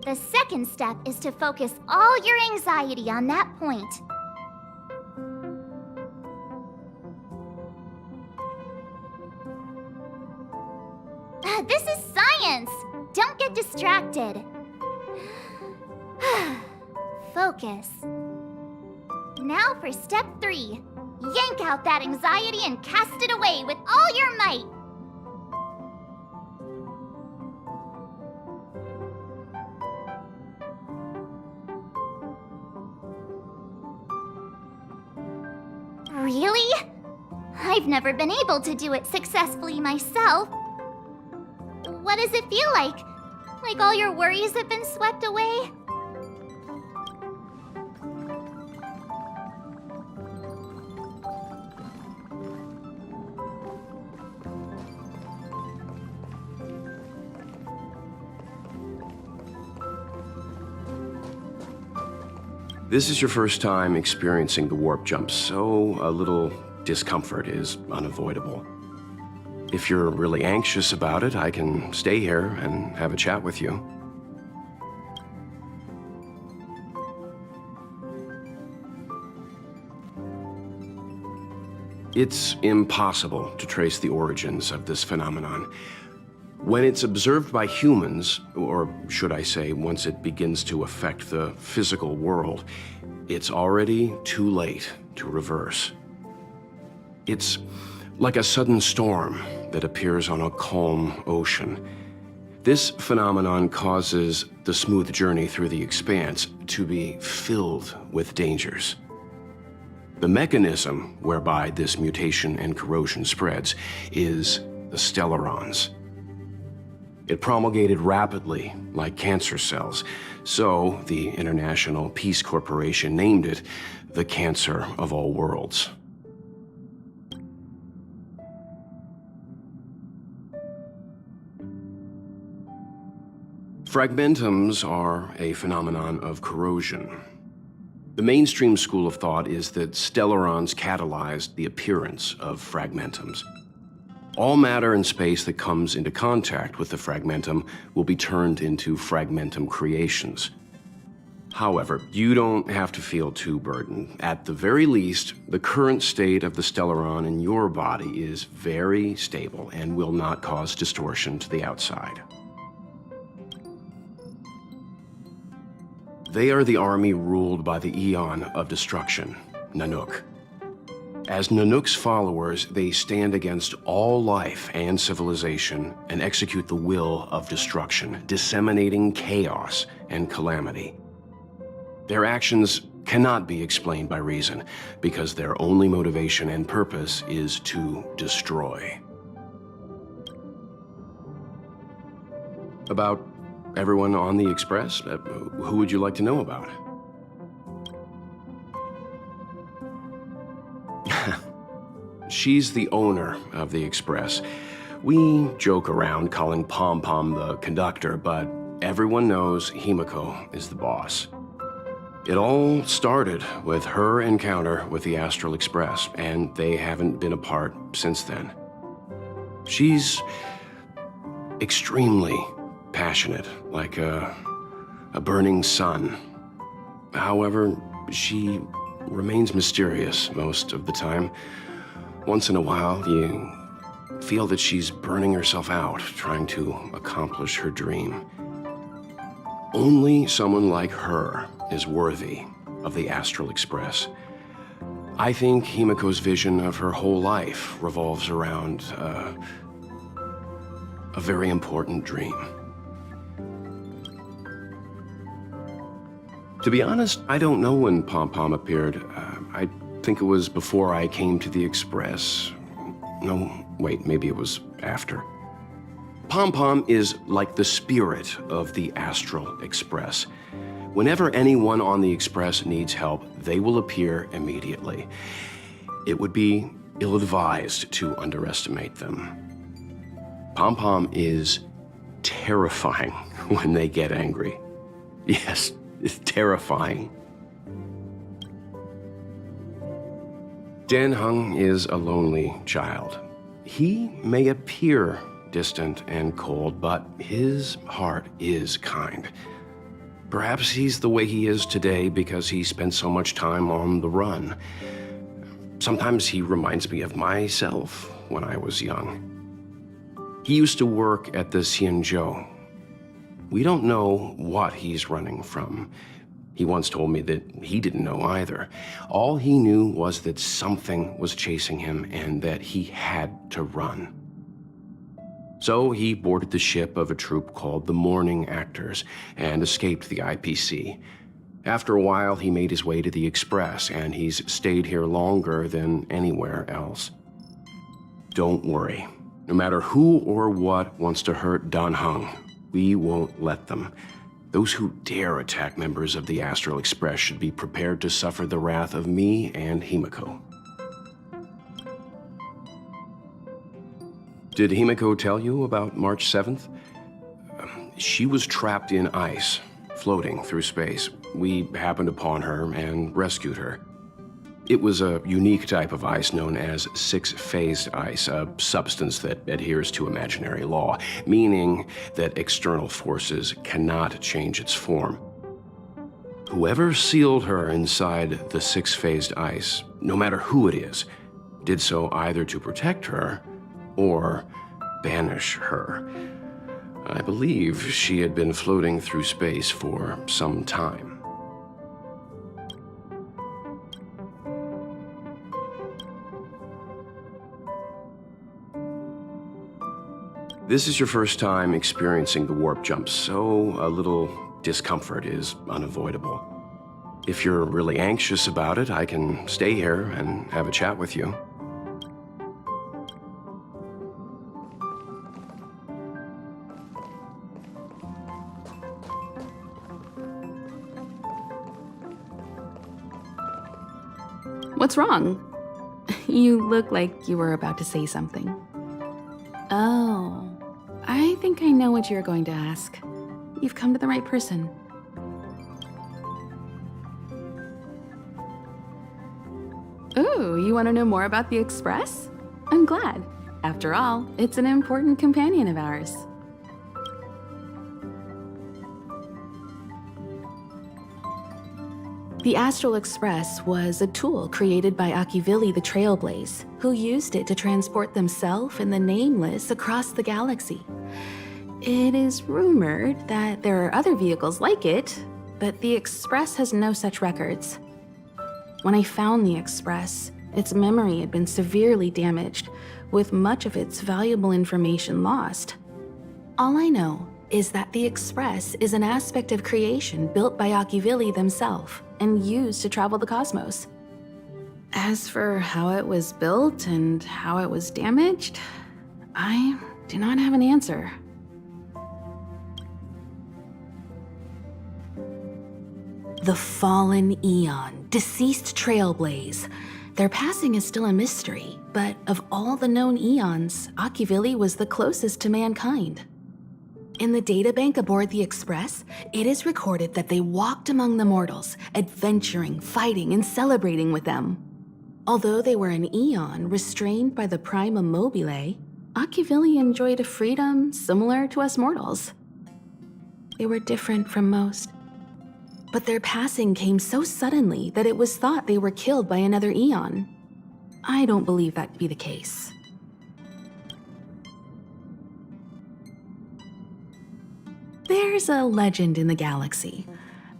The second step is to focus all your anxiety on that point. This is science! Don't get distracted. Focus. Now for step 3. Yank out that anxiety and cast it away with all your might. Really? I've never been able to do it successfully myself. What does it feel like? Like all your worries have been swept away? This is your first time experiencing the warp jump, so a little discomfort is unavoidable. If you're really anxious about it, I can stay here and have a chat with you. It's impossible to trace the origins of this phenomenon. When it's observed by humans, or should I say, once it begins to affect the physical world, it's already too late to reverse. It's like a sudden storm that appears on a calm ocean. This phenomenon causes the smooth journey through the expanse to be filled with dangers. The mechanism whereby this mutation and corrosion spreads is the stellarons. It promulgated rapidly, like cancer cells, so the International Peace Corporation named it the Cancer of All Worlds. Fragmentums are a phenomenon of corrosion. The mainstream school of thought is that stellarons catalyzed the appearance of fragmentums. All matter and space that comes into contact with the fragmentum will be turned into fragmentum creations. However, you don't have to feel too burdened. At the very least, the current state of the stellaron in your body is very stable and will not cause distortion to the outside. They are the army ruled by the Eon of Destruction, Nanook. As Nanook's followers, they stand against all life and civilization and execute the will of destruction, disseminating chaos and calamity. Their actions cannot be explained by reason, because their only motivation and purpose is to destroy. About everyone on the Express, who would you like to know about? She's the owner of the Express. We joke around calling Pom Pom the conductor, but everyone knows Himiko is the boss. It all started with her encounter with the Astral Express, and they haven't been apart since then. She's extremely passionate, like a burning sun. However, she remains mysterious most of the time. Once in a while, you feel that she's burning herself out, trying to accomplish her dream. Only someone like her is worthy of the Astral Express. I think Himiko's vision of her whole life revolves around a very important dream. To be honest, I don't know when Pom Pom appeared. I think it was before I came to the Express. No, wait, maybe it was after. Pom Pom is like the spirit of the Astral Express. Whenever anyone on the Express needs help, they will appear immediately. It would be ill-advised to underestimate them. Pom Pom is terrifying when they get angry. Yes, it's terrifying. Dan Heng is a lonely child. He may appear distant and cold, but his heart is kind. Perhaps he's the way he is today because he spent so much time on the run. Sometimes he reminds me of myself when I was young. He used to work at the Xianzhou. We don't know what he's running from. He once told me that he didn't know either. All he knew was that something was chasing him and that he had to run. So he boarded the ship of a troupe called the Morning Actors and escaped the IPC. After a while, he made his way to the Express, and he's stayed here longer than anywhere else. Don't worry. No matter who or what wants to hurt Dan Heng, we won't let them. Those who dare attack members of the Astral Express should be prepared to suffer the wrath of me and Himiko. Did Himiko tell you about March 7th? She was trapped in ice, floating through space. We happened upon her and rescued her. It was a unique type of ice known as six-phased ice, a substance that adheres to imaginary law, meaning that external forces cannot change its form. Whoever sealed her inside the six-phased ice, no matter who it is, did so either to protect her or banish her. I believe she had been floating through space for some time. This is your first time experiencing the warp jump, so a little discomfort is unavoidable. If you're really anxious about it, I can stay here and have a chat with you. What's wrong? You look like you were about to say something. Oh, I think I know what you're going to ask. You've come to the right person. Ooh, you want to know more about the Express? I'm glad. After all, it's an important companion of ours. The Astral Express was a tool created by Akivili the Trailblaze, who used it to transport themselves and the Nameless across the galaxy. It is rumored that there are other vehicles like it, but the Express has no such records. When I found the Express, Its memory had been severely damaged, with much of its valuable information lost. All I know is that the Express is an aspect of creation built by Akivili themselves and used to travel the cosmos. As for how it was built and how it was damaged, I do not have an answer. The fallen Eon, deceased Trailblaze. Their passing is still a mystery, but of all the known Eons, Akivili was the closest to mankind. In the databank aboard the Express, it is recorded that they walked among the mortals, adventuring, fighting, and celebrating with them. Although they were an Eon restrained by the Prima Mobile, Akivili enjoyed a freedom similar to us mortals. They were different from most. But their passing came so suddenly that it was thought they were killed by another Eon. I don't believe that to be the case. There's a legend in the galaxy.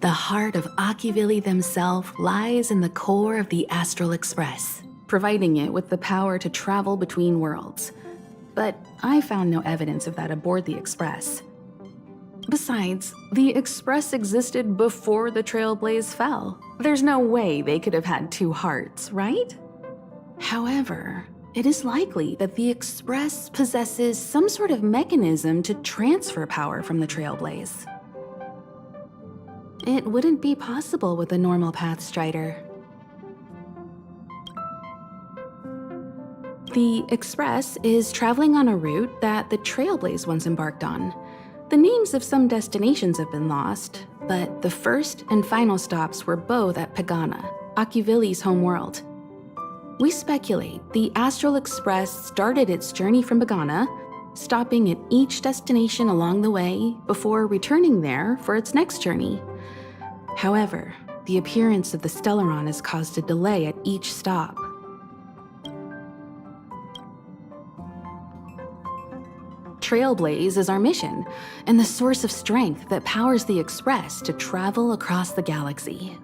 The heart of Akivili themselves lies in the core of the Astral Express, providing it with the power to travel between worlds. But I found no evidence of that aboard the Express. Besides, the Express existed before the Trailblaze fell. There's no way they could have had two hearts, right? However, it is likely that the Express possesses some sort of mechanism to transfer power from the Trailblaze. It wouldn't be possible with a normal Path Strider. The Express is traveling on a route that the Trailblaze once embarked on. The names of some destinations have been lost, but the first and final stops were both at Pagana, Akivili's homeworld. We speculate the Astral Express started its journey from Pagana, stopping at each destination along the way before returning there for its next journey. However, the appearance of the Stellaron has caused a delay at each stop. Trailblaze is our mission, and the source of strength that powers the Express to travel across the galaxy.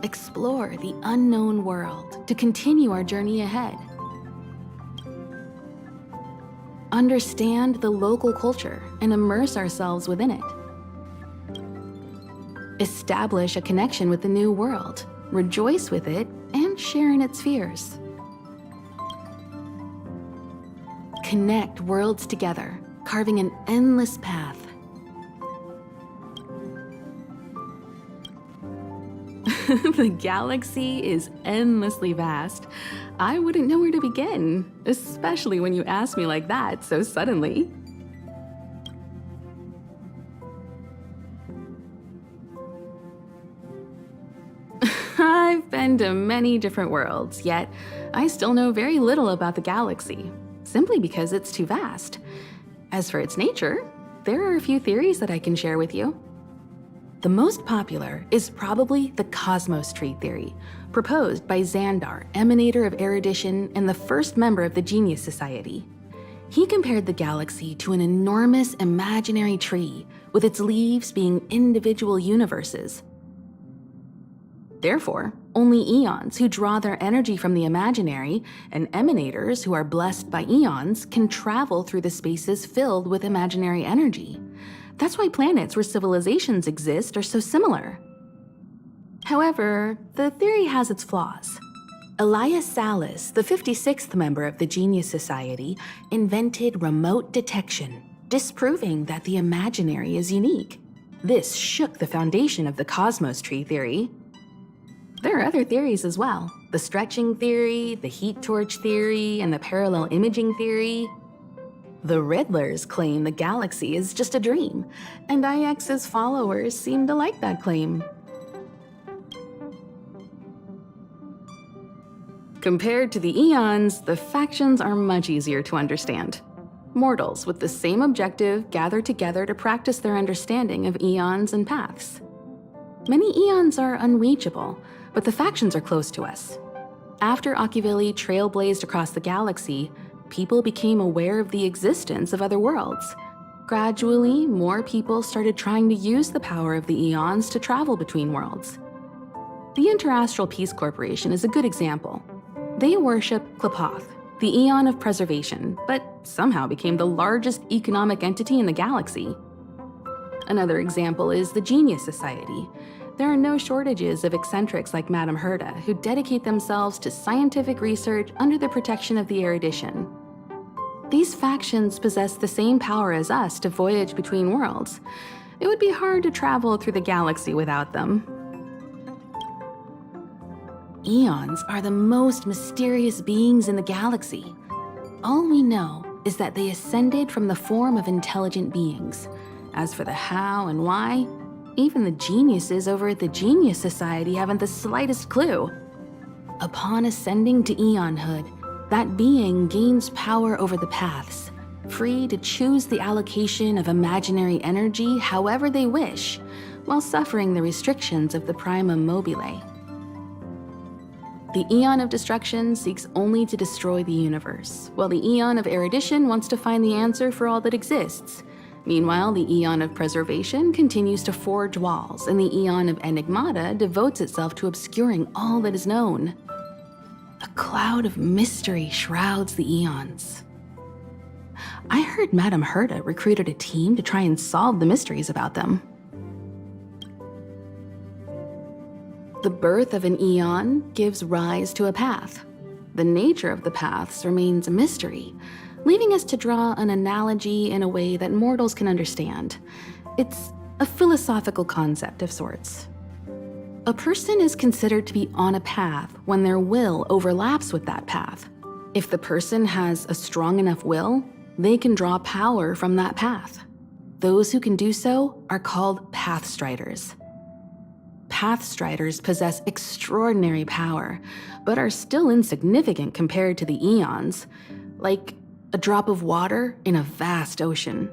Explore the unknown world to continue our journey ahead. Understand the local culture and immerse ourselves within it. Establish a connection with the new world, rejoice with it, and share in its fears. Connect worlds together, carving an endless path. The galaxy is endlessly vast. I wouldn't know where to begin, especially when you ask me like that so suddenly. I've been to many different worlds, yet I still know very little about the galaxy, simply because it's too vast. As for its nature, there are a few theories that I can share with you. The most popular is probably the Cosmos Tree theory, proposed by Xandar, emanator of erudition and the first member of the Genius Society. He compared the galaxy to an enormous imaginary tree, with its leaves being individual universes. Therefore, only eons who draw their energy from the imaginary and emanators who are blessed by eons can travel through the spaces filled with imaginary energy. That's why planets where civilizations exist are so similar. However, the theory has its flaws. Elias Salas, the 56th member of the Genius Society, invented remote detection, disproving that the imaginary is unique. This shook the foundation of the Cosmos Tree theory. There are other theories as well. The stretching theory, the heat torch theory, and the parallel imaging theory. The Riddlers claim the galaxy is just a dream, and IX's followers seem to like that claim. Compared to the eons, the factions are much easier to understand. Mortals with the same objective gather together to practice their understanding of eons and paths. Many eons are unreachable, but the factions are close to us. After Akivili trailblazed across the galaxy, people became aware of the existence of other worlds. Gradually, more people started trying to use the power of the eons to travel between worlds. The Interastral Peace Corporation is a good example. They worship Klapoth, the Eon of Preservation, but somehow became the largest economic entity in the galaxy. Another example is the Genius Society. There are no shortages of eccentrics like Madame Herda who dedicate themselves to scientific research under the protection of the erudition. These factions possess the same power as us to voyage between worlds. It would be hard to travel through the galaxy without them. Eons are the most mysterious beings in the galaxy. All we know is that they ascended from the form of intelligent beings. As for the how and why, even the geniuses over at the Genius Society haven't the slightest clue. Upon ascending to Eonhood, that being gains power over the paths, free to choose the allocation of imaginary energy however they wish, while suffering the restrictions of the primum mobile. The Eon of Destruction seeks only to destroy the universe, while the Eon of Erudition wants to find the answer for all that exists. Meanwhile, the Eon of Preservation continues to forge walls, and the Eon of Enigmata devotes itself to obscuring all that is known. A cloud of mystery shrouds the eons. I heard Madame Herda recruited a team to try and solve the mysteries about them. The birth of an eon gives rise to a path. The nature of the paths remains a mystery, leaving us to draw an analogy in a way that mortals can understand. It's a philosophical concept of sorts. A person is considered to be on a path when their will overlaps with that path. If the person has a strong enough will, they can draw power from that path. Those who can do so are called Pathstriders. Pathstriders possess extraordinary power, but are still insignificant compared to the eons, like a drop of water in a vast ocean.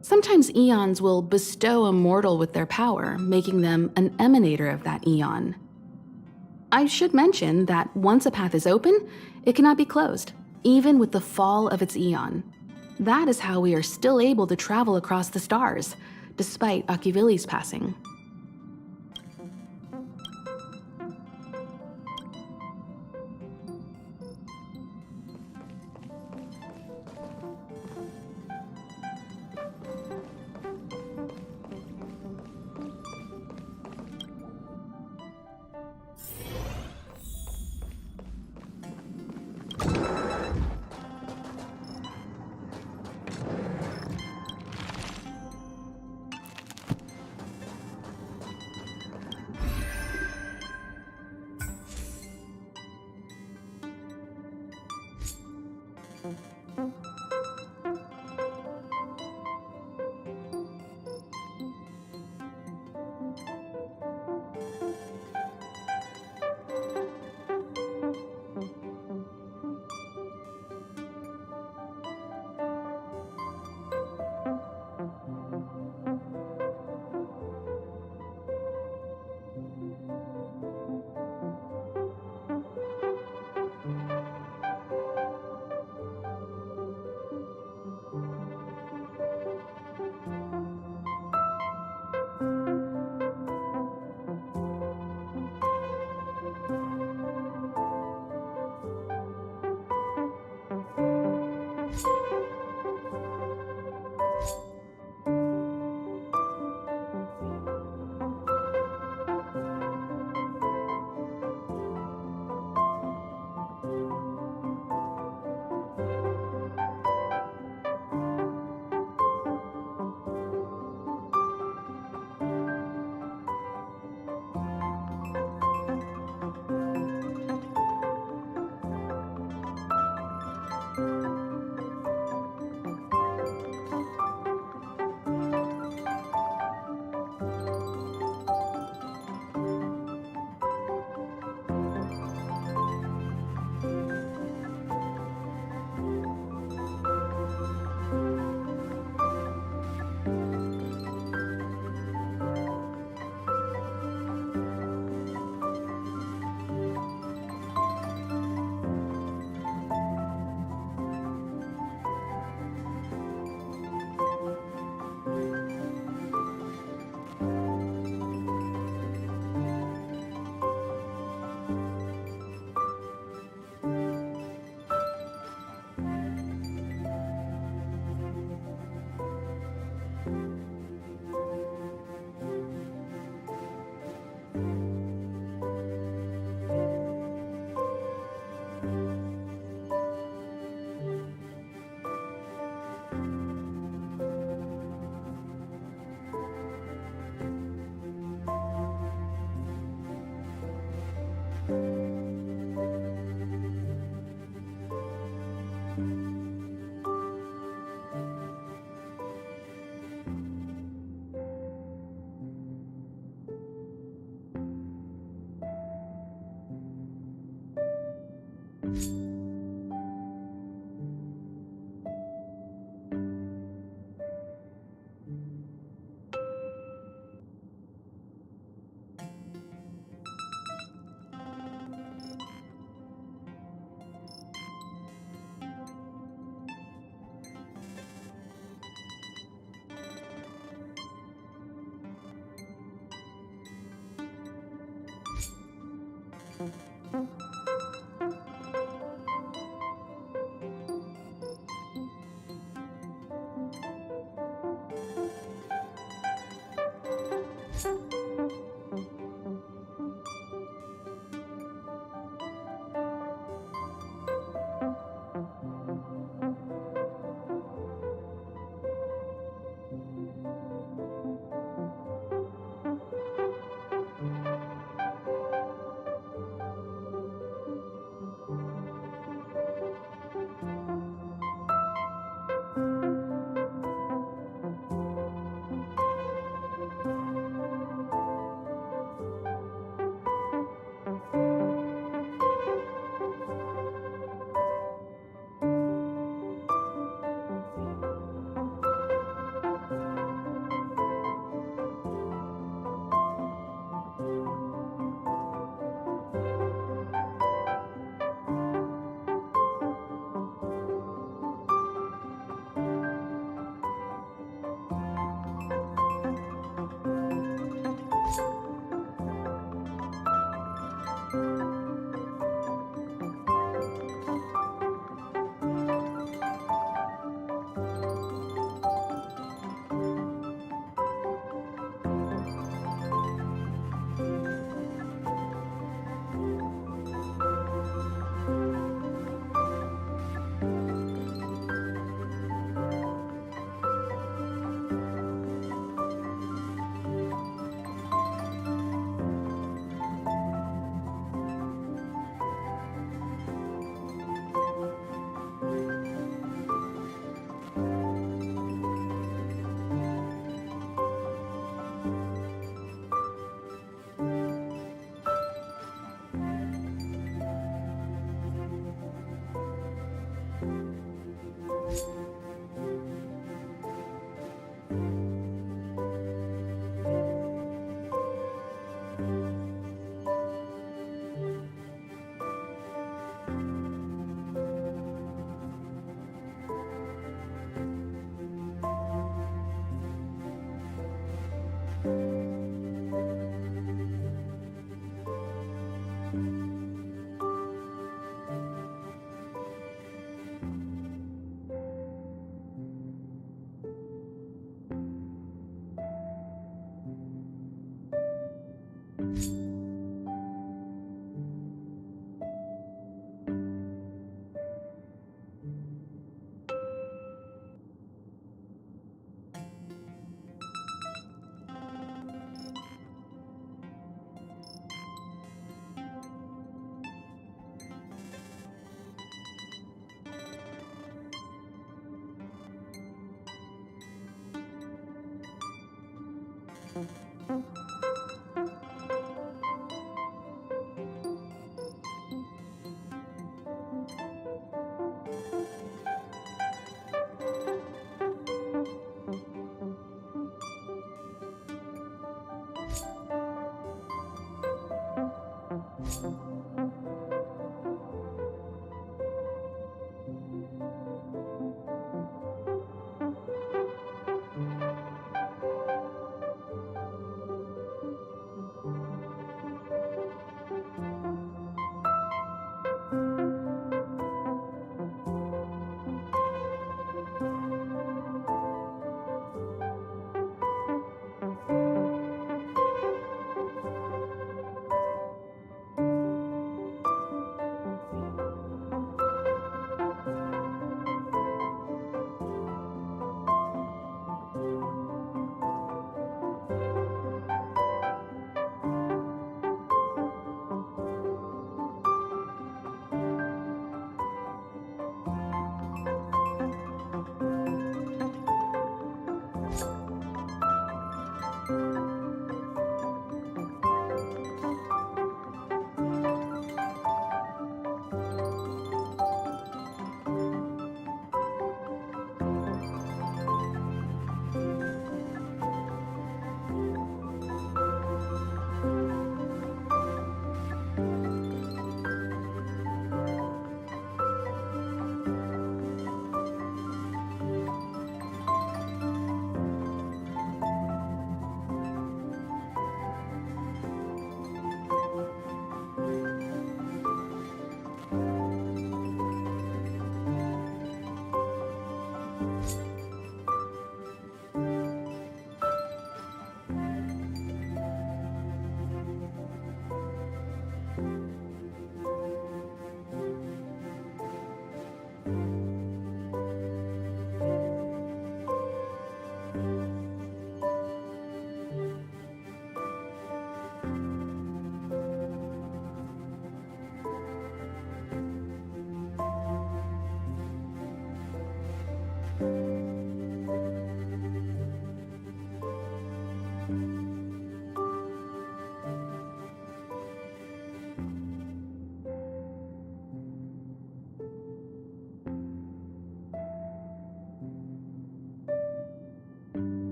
Sometimes eons will bestow a mortal with their power, making them an emanator of that eon. I should mention that once a path is open, it cannot be closed, even with the fall of its eon. That is how we are still able to travel across the stars, despite Akivili's passing.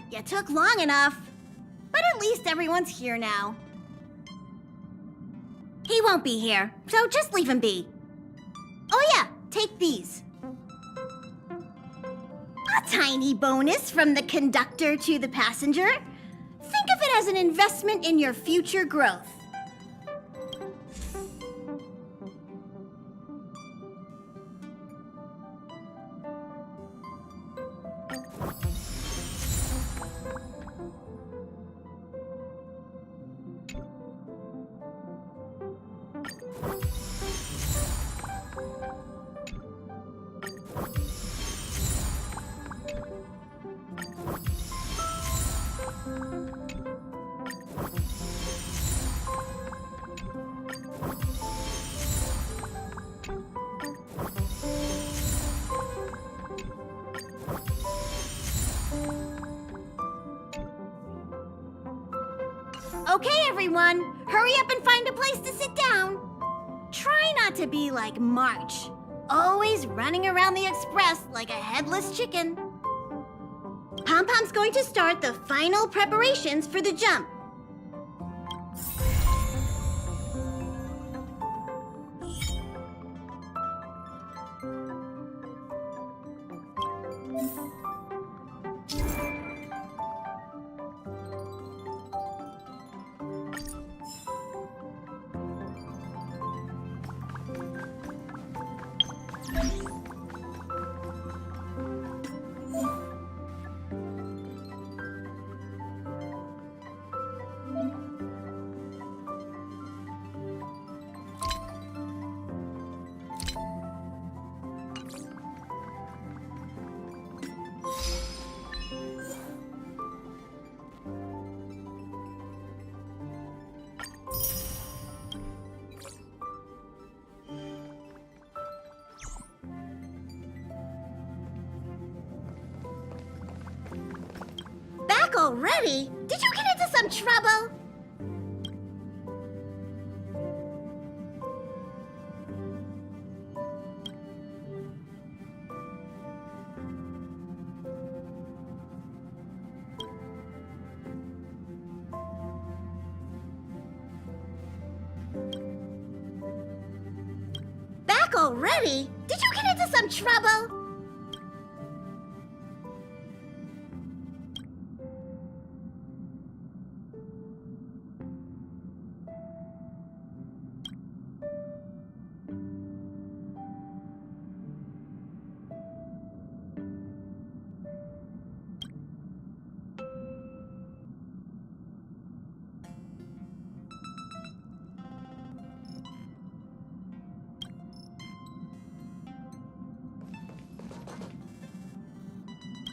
You took long enough. But at least everyone's here now. He won't be here, so just leave him be. Oh yeah, take these. A tiny bonus from the conductor to the passenger. Think of it as an investment in your future growth. Okay, everyone, hurry up and find a place to sit down. Try not to be like March, always running around the express like a headless chicken. Pom-Pom's going to start the final preparations for the jump. Back already? Did you get into some trouble? Back already? Did you get into some trouble?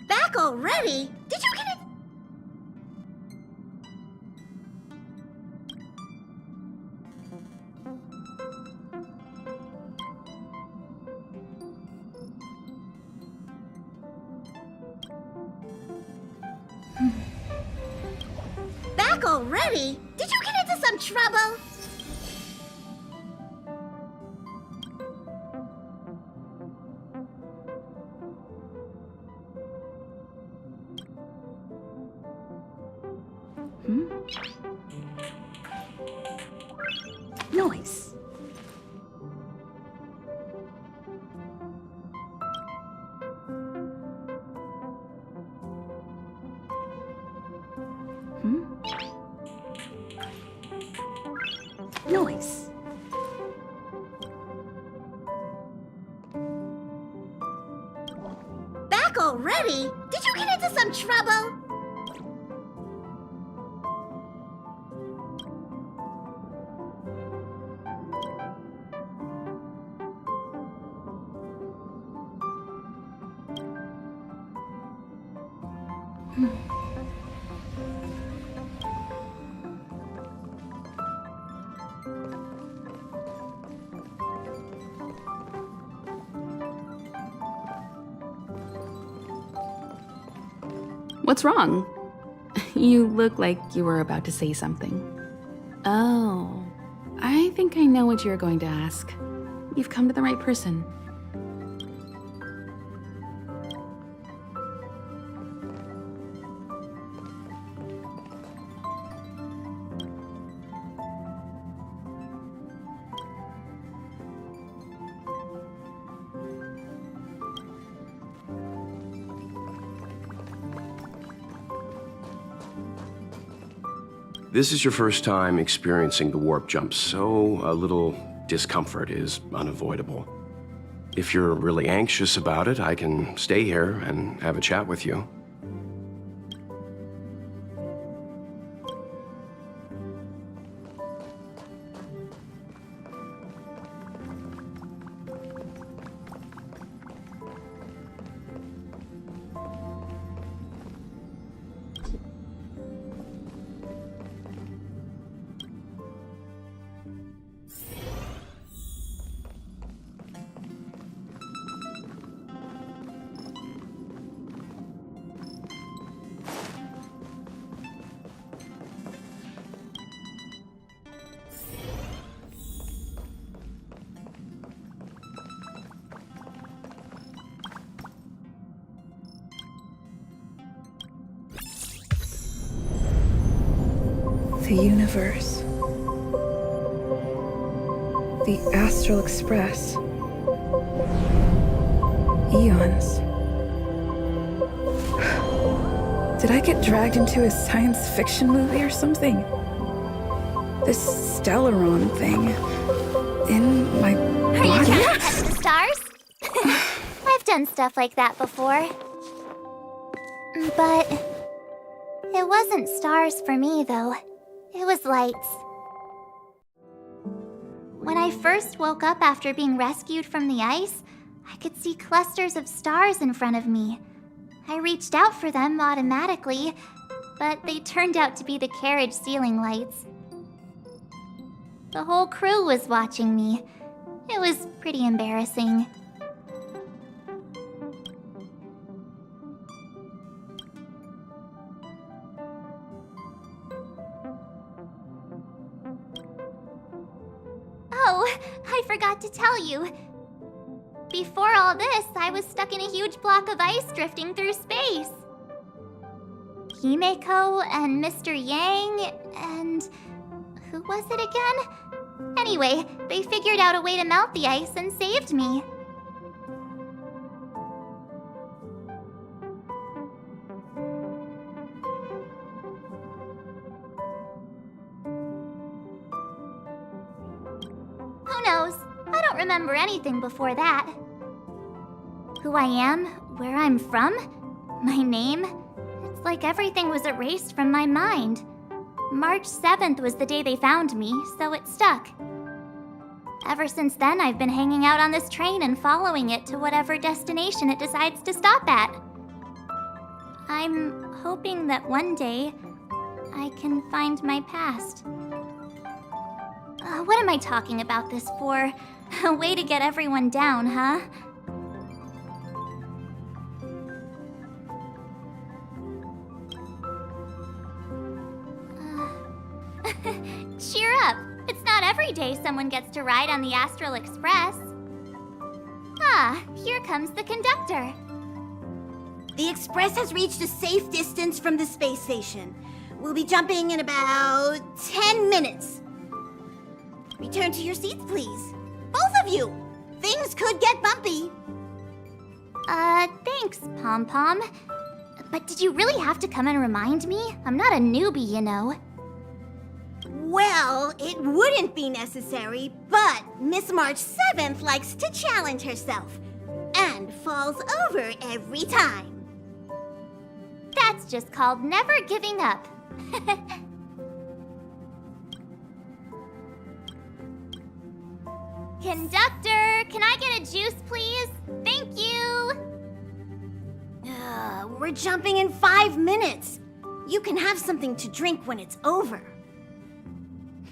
Back already? Did you get it? Back already? Did you get into some trouble? Noise. Noise. Back already? Did you get into some trouble? What's wrong? You look like you were about to say something. Oh, I think I know what you're going to ask. You've come to the right person. This is your first time experiencing the warp jump, so a little discomfort is unavoidable. If you're really anxious about it, I can stay here and have a chat with you. The universe. The Astral Express. Eons. Did I get dragged into a science fiction movie or something? This Stellaron thing in my Are you body? trying to touch the stars? I've done stuff like that before. But it wasn't stars for me, though. It was lights. When I first woke up after being rescued from the ice, I could see clusters of stars in front of me. I reached out for them automatically, but they turned out to be the carriage ceiling lights. The whole crew was watching me. It was pretty embarrassing. Oh, I forgot to tell you. Before all this, I was stuck in a huge block of ice drifting through space. Himeko and Mr. Yang and... who was it again? Anyway, they figured out a way to melt the ice and saved me. Who knows? I don't remember anything before that. Who I am, where I'm from, my name, it's like everything was erased from my mind. March 7th was the day they found me, so it stuck. Ever since then, I've been hanging out on this train and following it to whatever destination it decides to stop at. I'm hoping that one day I can find my past. What am I talking about this for? A way to get everyone down, huh? Cheer up! It's not every day someone gets to ride on the Astral Express. Ah, here comes the conductor. The Express has reached a safe distance from the space station. We'll be jumping in about 10 minutes. Return to your seats, please. Both of you! Things could get bumpy. Thanks, Pom Pom. But did you really have to come and remind me? I'm not a newbie, you know. Well, it wouldn't be necessary, but Miss March 7th likes to challenge herself and falls over every time. That's just called never giving up. Conductor, can I get a juice, please? Thank you! We're jumping in 5 minutes. You can have something to drink when it's over.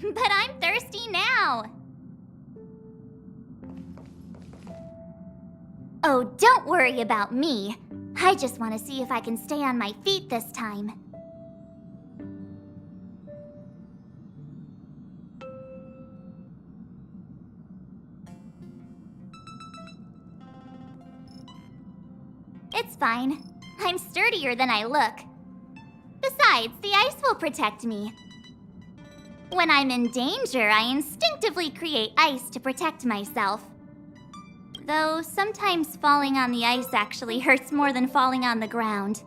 But I'm thirsty now. Oh, don't worry about me. I just want to see if I can stay on my feet this time. It's fine. I'm sturdier than I look. Besides, the ice will protect me. When I'm in danger, I instinctively create ice to protect myself. Though sometimes falling on the ice actually hurts more than falling on the ground.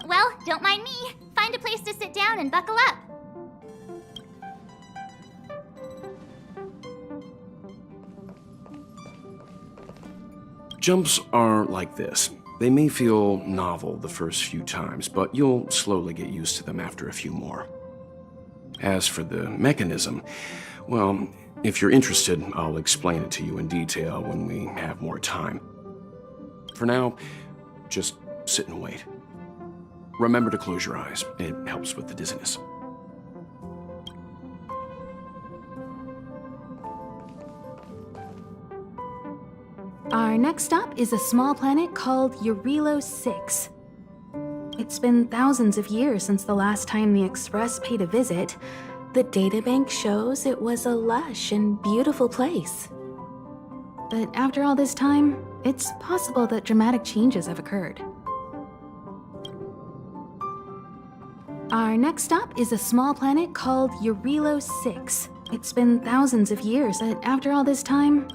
Well, don't mind me. Find a place to sit down and buckle up. Jumps are like this. They may feel novel the first few times, but you'll slowly get used to them after a few more. As for the mechanism, well, if you're interested, I'll explain it to you in detail when we have more time. For now, just sit and wait. Remember to close your eyes. It helps with the dizziness. Our next stop is a small planet called Eurilo 6. It's been thousands of years since the last time the Express paid a visit. The databank shows it was a lush and beautiful place. But after all this time, it's possible that dramatic changes have occurred. Our next stop is a small planet called Eurilo 6. It's been thousands of years, but after all this time,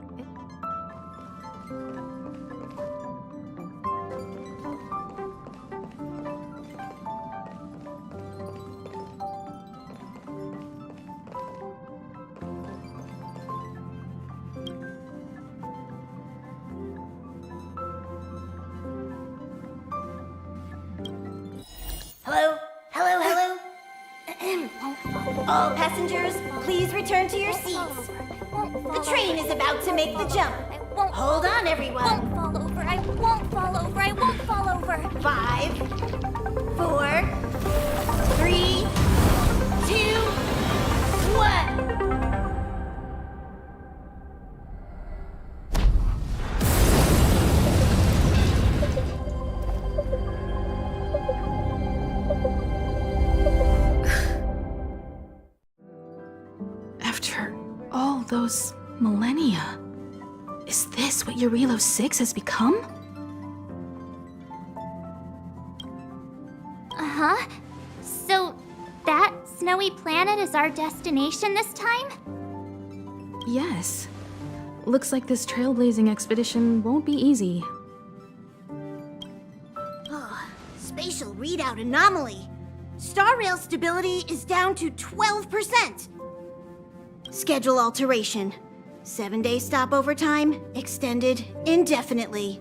Hello? Hello, hello? All passengers, please return to your seats. The train is about to make the jump. Hold on, everyone. I won't fall over. I won't fall over. I won't fall over. 5, 4, 3, 2, 1. after all those millennia, is this what Eurilo 6 has become? Uh-huh. So, that snowy planet is our destination this time? Yes. Looks like this trailblazing expedition won't be easy. Oh, spatial readout anomaly. Star rail stability is down to 12%. Schedule alteration. 7-day stopover time extended indefinitely.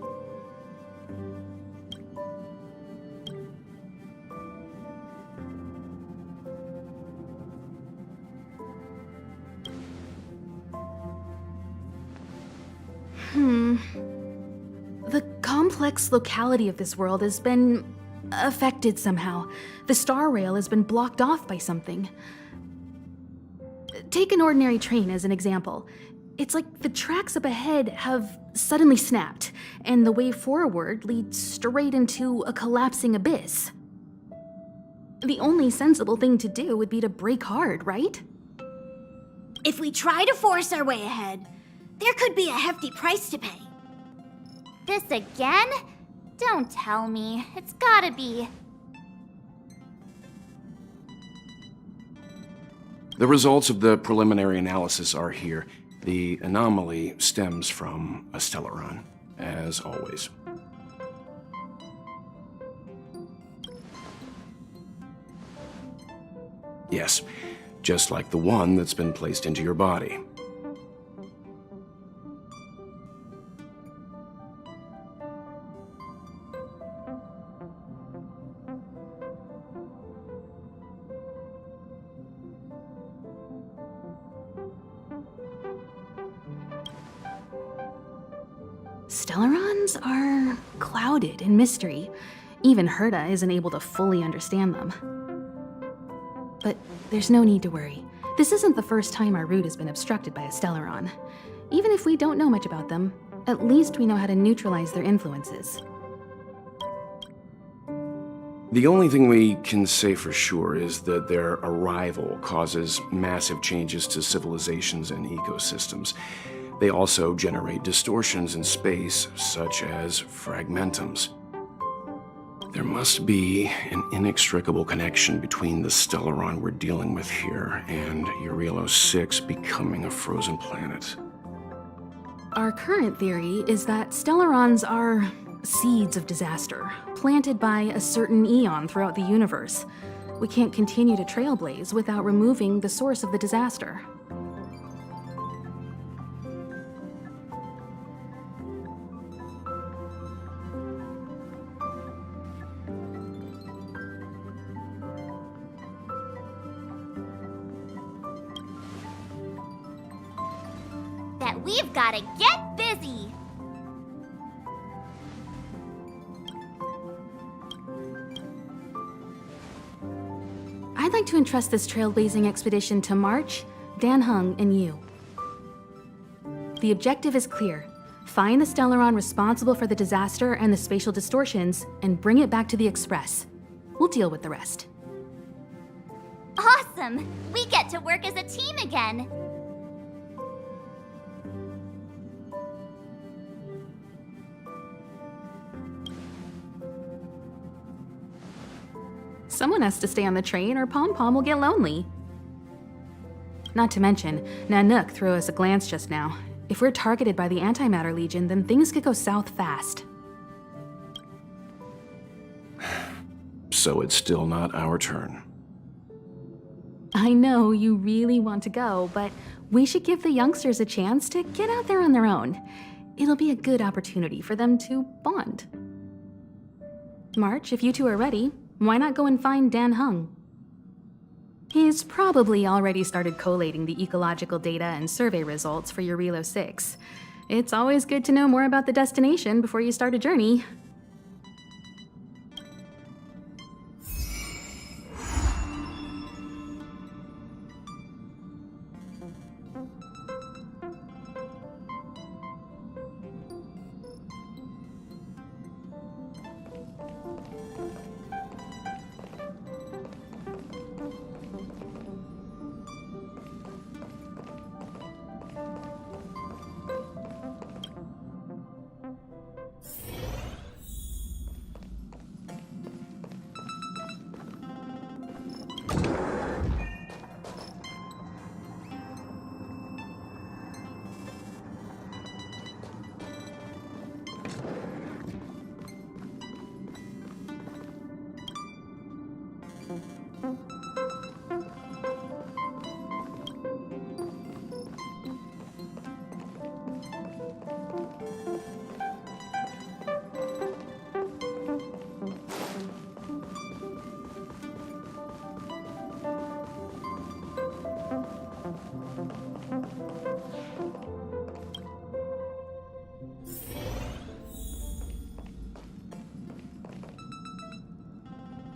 The complex locality of this world has been affected somehow. The star rail has been blocked off by something. Take an ordinary train as an example. It's like the tracks up ahead have suddenly snapped, and the way forward leads straight into a collapsing abyss. The only sensible thing to do would be to brake hard, right? If we try to force our way ahead, there could be a hefty price to pay. This again? Don't tell me. It's gotta be. The results of the preliminary analysis are here. The anomaly stems from a Stellaron, as always. Yes, just like the one that's been placed into your body. Stellarons are clouded in mystery. Even Herta isn't able to fully understand them. But there's no need to worry. This isn't the first time our route has been obstructed by a Stellaron. Even if we don't know much about them, at least we know how to neutralize their influences. The only thing we can say for sure is that their arrival causes massive changes to civilizations and ecosystems. They also generate distortions in space, such as fragmentums. There must be an inextricable connection between the Stellaron we're dealing with here and Eurilo 6 becoming a frozen planet. Our current theory is that Stellarons are seeds of disaster, planted by a certain eon throughout the universe. We can't continue to trailblaze without removing the source of the disaster. That we've gotta get busy! I'd like to entrust this trailblazing expedition to March, Dan Heng, and you. The objective is clear. Find the Stellaron responsible for the disaster and the spatial distortions, and bring it back to the Express. We'll deal with the rest. Awesome! We get to work as a team again! Someone has to stay on the train or Pom Pom will get lonely. Not to mention, Nanook threw us a glance just now. If we're targeted by the Antimatter Legion, then things could go south fast. So it's still not our turn. I know you really want to go, but we should give the youngsters a chance to get out there on their own. It'll be a good opportunity for them to bond. March, if you two are ready, why not go and find Dan Heng? He's probably already started collating the ecological data and survey results for Eurilo 6. It's always good to know more about the destination before you start a journey.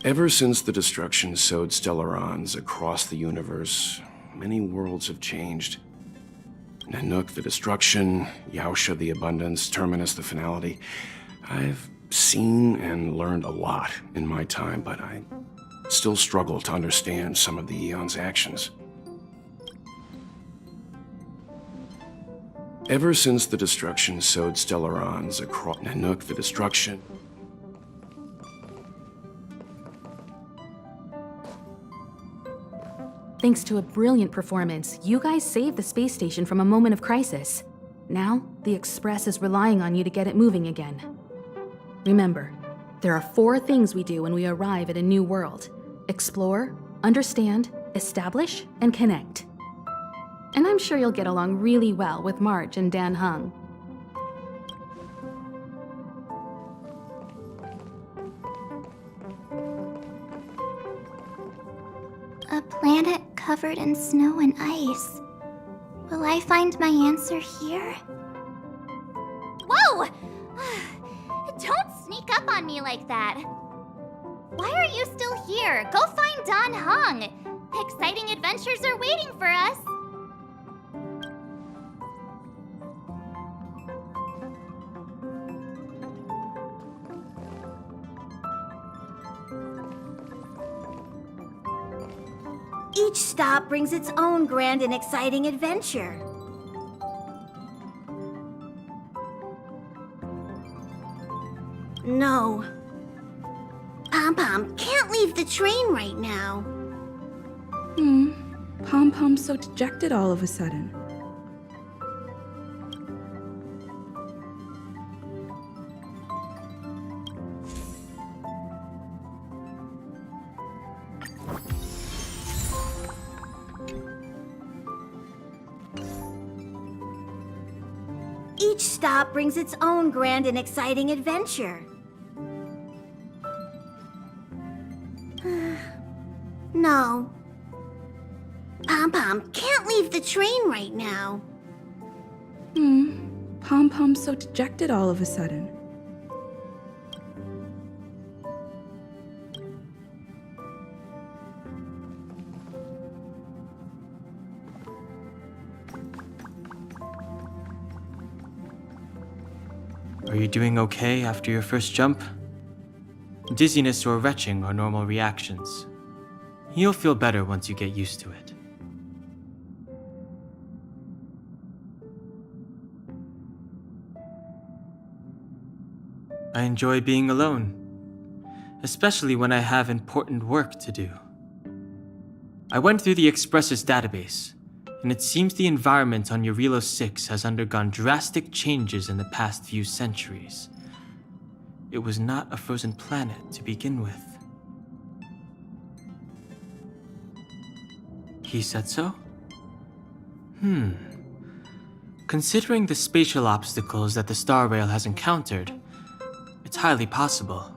Ever since the destruction sowed Stellarons across the universe, many worlds have changed. Nanook, the destruction, Yaosha, the abundance, Terminus, the finality. I've seen and learned a lot in my time, but I still struggle to understand some of the Eon's actions. Ever since the destruction sowed Stellarons across Nanook, the destruction. Thanks to a brilliant performance, you guys saved the space station from a moment of crisis. Now, the Express is relying on you to get it moving again. Remember, there are 4 things we do when we arrive at a new world: explore, understand, establish, and connect. And I'm sure you'll get along really well with March and Dan Hung. A planet covered in snow and ice. Will I find my answer here? Whoa! Don't sneak up on me like that. Why are you still here? Go find Dan Hung. Exciting adventures are waiting for us. Each stop brings its own grand and exciting adventure. No. Pom-Pom can't leave the train right now. Pom-Pom's so dejected all of a sudden. Each stop brings its own grand and exciting adventure. No. Pom-Pom can't leave the train right now. Pom-Pom's so dejected all of a sudden. Are you doing okay after your first jump? Dizziness or retching are normal reactions. You'll feel better once you get used to it. I enjoy being alone, especially when I have important work to do. I went through the Express's database, and it seems the environment on Eurilo 6 has undergone drastic changes in the past few centuries. It was not a frozen planet to begin with. He said so? Considering the spatial obstacles that the Star Rail has encountered, it's highly possible.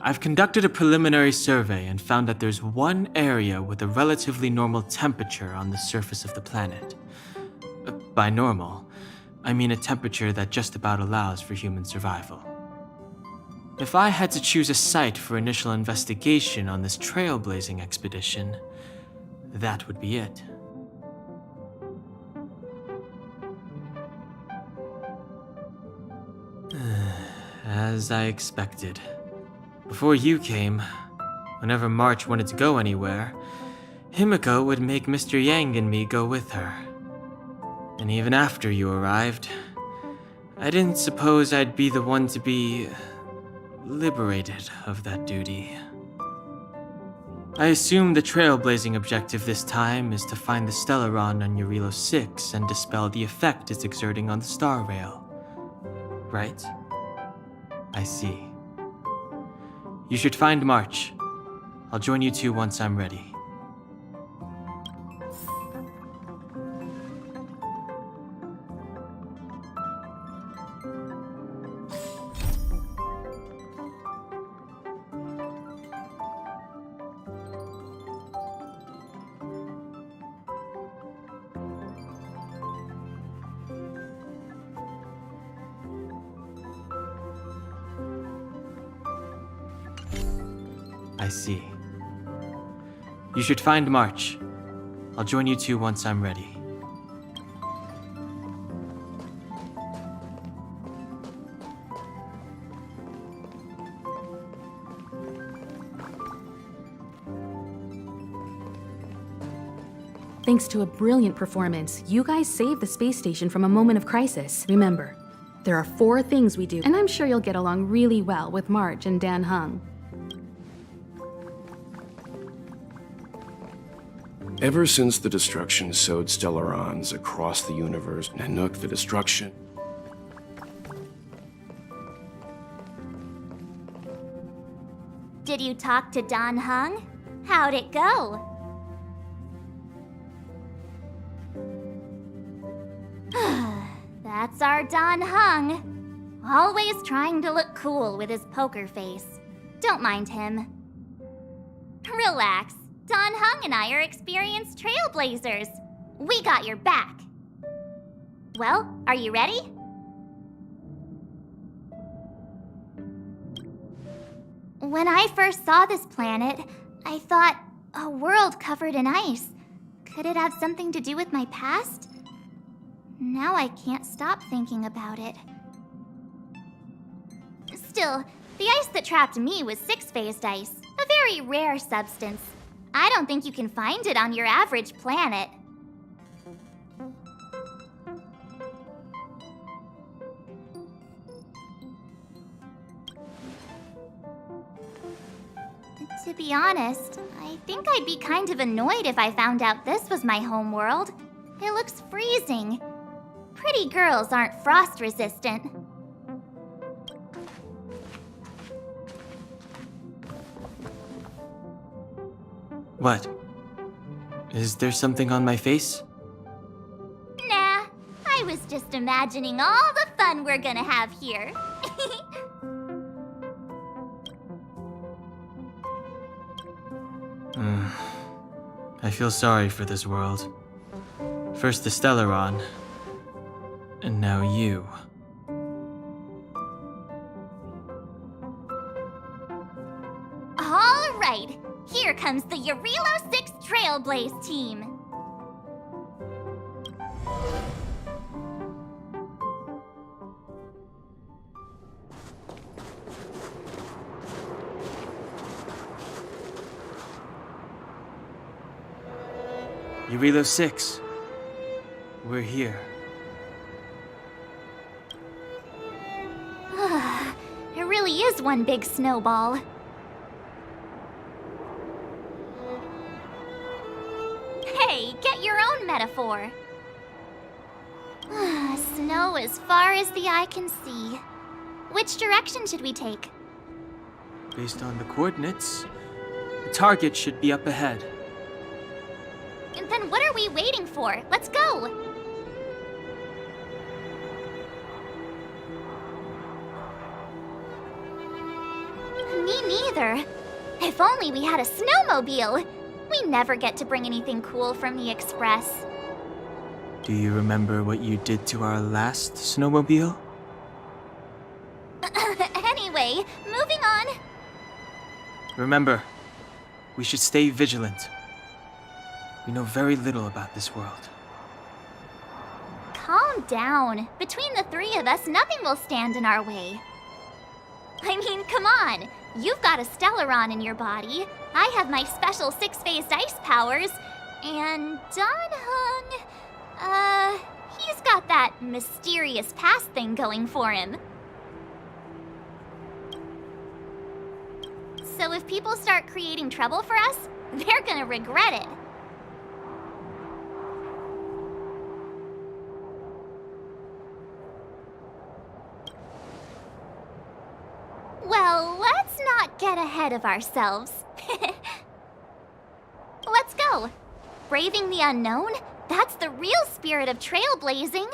I've conducted a preliminary survey and found that there's one area with a relatively normal temperature on the surface of the planet. By normal, I mean a temperature that just about allows for human survival. If I had to choose a site for initial investigation on this trailblazing expedition, that would be it. As I expected. Before you came, whenever March wanted to go anywhere, Himiko would make Mr. Yang and me go with her. And even after you arrived, I didn't suppose I'd be the one to be liberated of that duty. I assume the trailblazing objective this time is to find the Stellaron on Eurilo 6 and dispel the effect it's exerting on the Star Rail. Right? I see. You should find March. I'll join you two once I'm ready. I see. You should find March. I'll join you two once I'm ready. Thanks to a brilliant performance, you guys saved the space station from a moment of crisis. Remember, there are 4 things we do, and I'm sure you'll get along really well with March and Dan Hung. Ever since the destruction sowed Stellarons across the universe, Nanook the destruction. Did you talk to Don Hung? How'd it go? That's our Don Hung. Always trying to look cool with his poker face. Don't mind him. Relax. Don Hung and I are experienced trailblazers. We got your back. Well, are you ready? When I first saw this planet, I thought, a world covered in ice. Could it have something to do with my past? Now I can't stop thinking about it. Still, the ice that trapped me was six-phased ice, a very rare substance. I don't think you can find it on your average planet. To be honest, I think I'd be kind of annoyed if I found out this was my home world. It looks freezing. Pretty girls aren't frost resistant. What? Is there something on my face? Nah, I was just imagining all the fun we're gonna have here. I feel sorry for this world. First the Stellaron, and now you. All right, here comes the Yarilo 6 Trailblaze team. Yarilo 6. We're here. It really is one big snowball. Hey, get your own metaphor. Snow as far as the eye can see. Which direction should we take? Based on the coordinates, the target should be up ahead. Then what are we waiting for? Let's go! Me neither. If only we had a snowmobile. We never get to bring anything cool from the Express. Do you remember what you did to our last snowmobile? Anyway, moving on. Remember, we should stay vigilant. We know very little about this world. Calm down. Between the three of us, nothing will stand in our way. I mean, come on. You've got a Stellaron in your body. I have my special six-phased ice powers. And Don Hung, he's got that mysterious past thing going for him. So if people start creating trouble for us, they're gonna regret it. Well, let's not get ahead of ourselves. Let's go. Braving the unknown? That's the real spirit of trailblazing.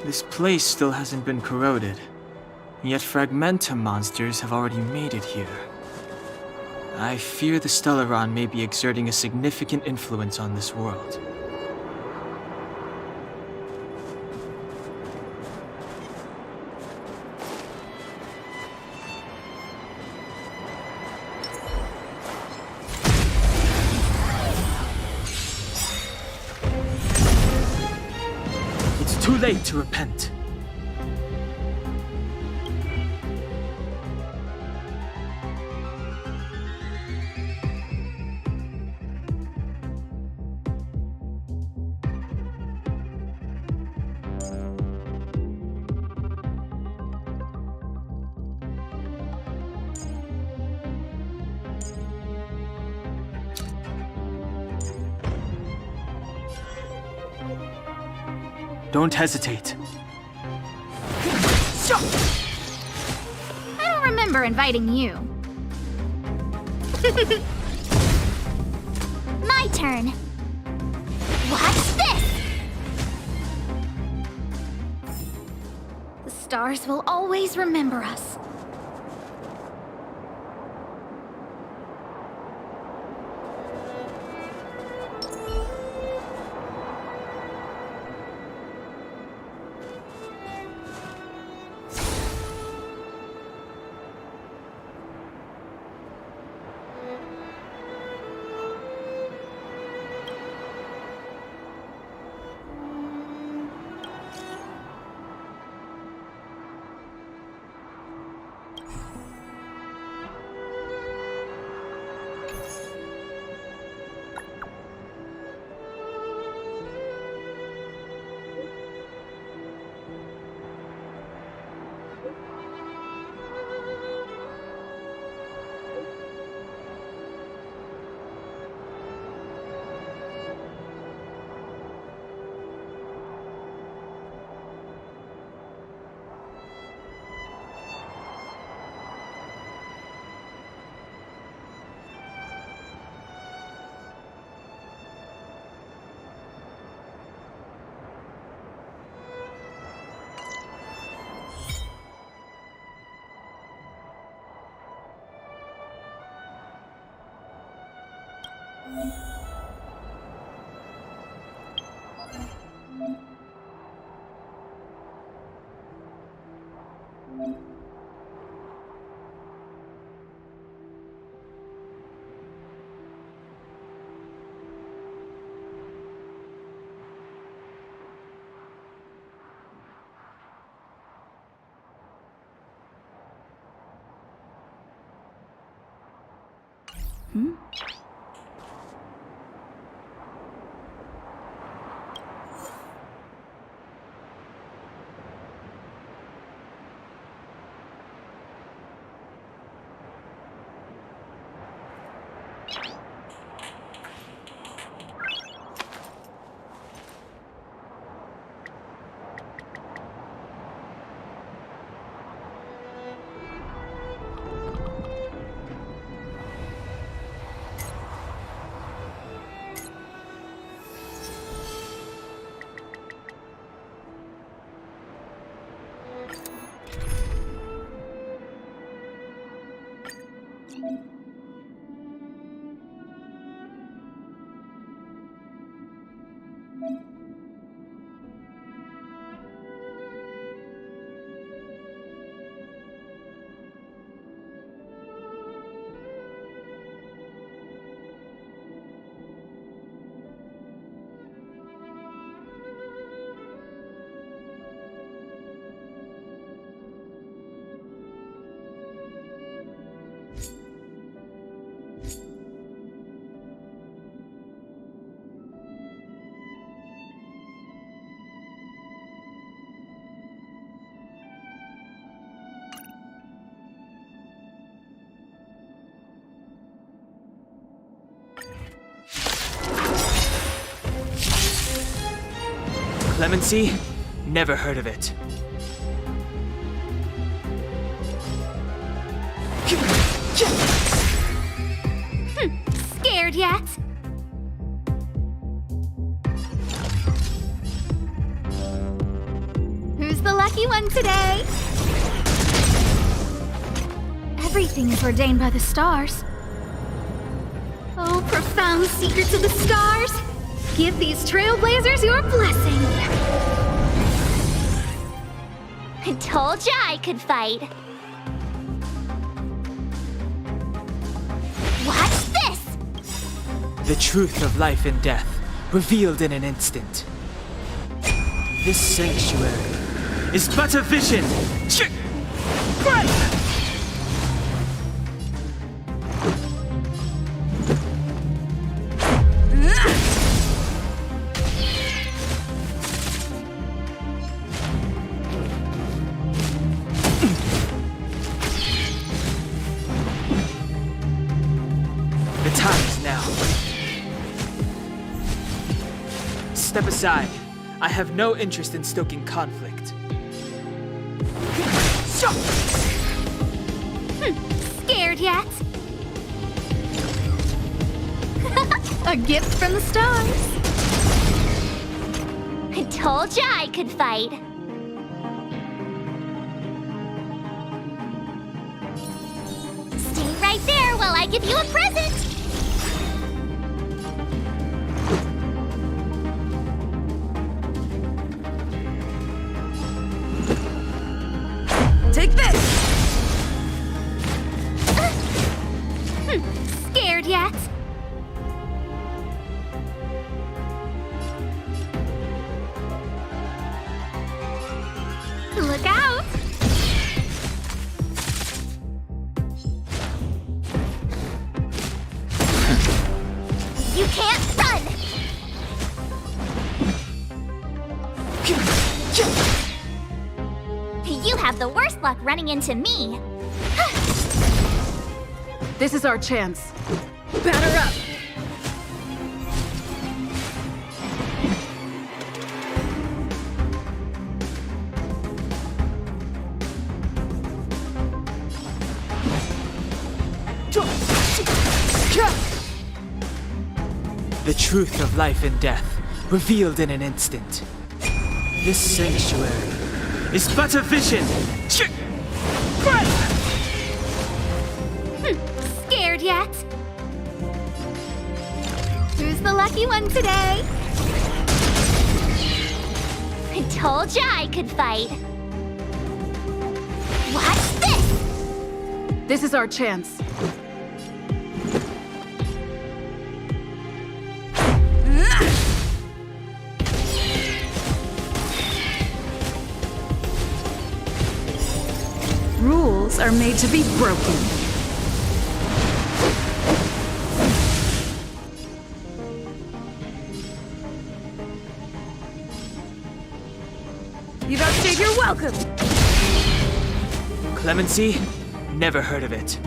This place still hasn't been corroded, yet Fragmentum monsters have already made it here. I fear the Stellaron may be exerting a significant influence on this world. It's too late to repent. Don't hesitate. I don't remember inviting you. My turn. Watch this! The stars will always remember us. Clemency? Never heard of it. Scared yet? one today. Everything is ordained by the stars. Oh, profound secrets of the stars. Give these trailblazers your blessing. I told ya I could fight. Watch this! The truth of life and death, revealed in an instant. This sanctuary is but a vision! The time is now. Step aside. I have no interest in stoking conflict. Scared yet? A gift from the stars. I told ya I could fight. Stay right there while I give you a present. Take this! Scared yet? Look out! You can't run! You have the worst luck running into me. This is our chance. Batter up! The truth of life and death, revealed in an instant. This sanctuary is but a vision! Scared yet? Who's the lucky one today? I told ya I could fight. Watch this! This is our chance. Rules are made to be broken. You've outstayed your welcome! Clemency? Never heard of it.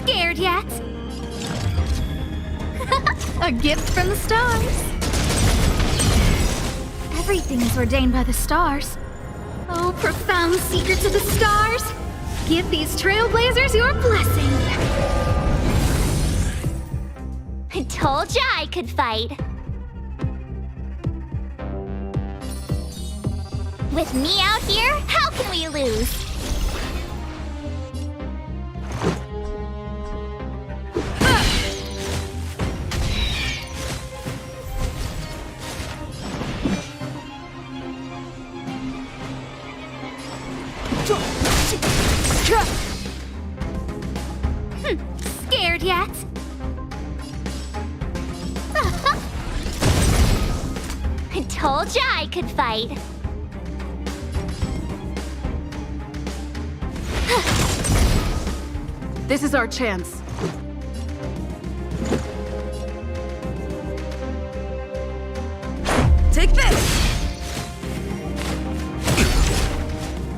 Scared yet? A gift from the stars. Everything is ordained by the stars. Oh, profound secrets of the stars. Give these trailblazers your blessing. I told ya I could fight. With me out here, how can we lose? Scared yet? I told ya I could fight. This is our chance. Take this!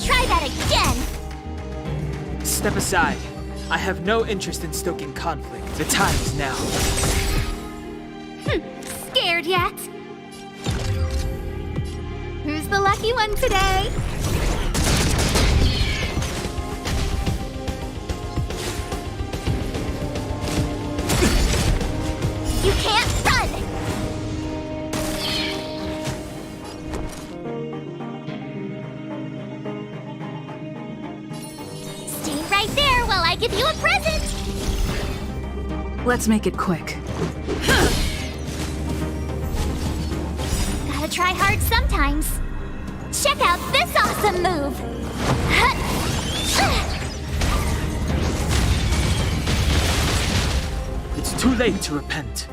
Try that again! Step aside. I have no interest in stoking conflict. The time is now. Scared yet? Who's the lucky one today? You can't run! give you a present! Let's make it quick. Gotta try hard sometimes. Check out this awesome move! It's too late to repent.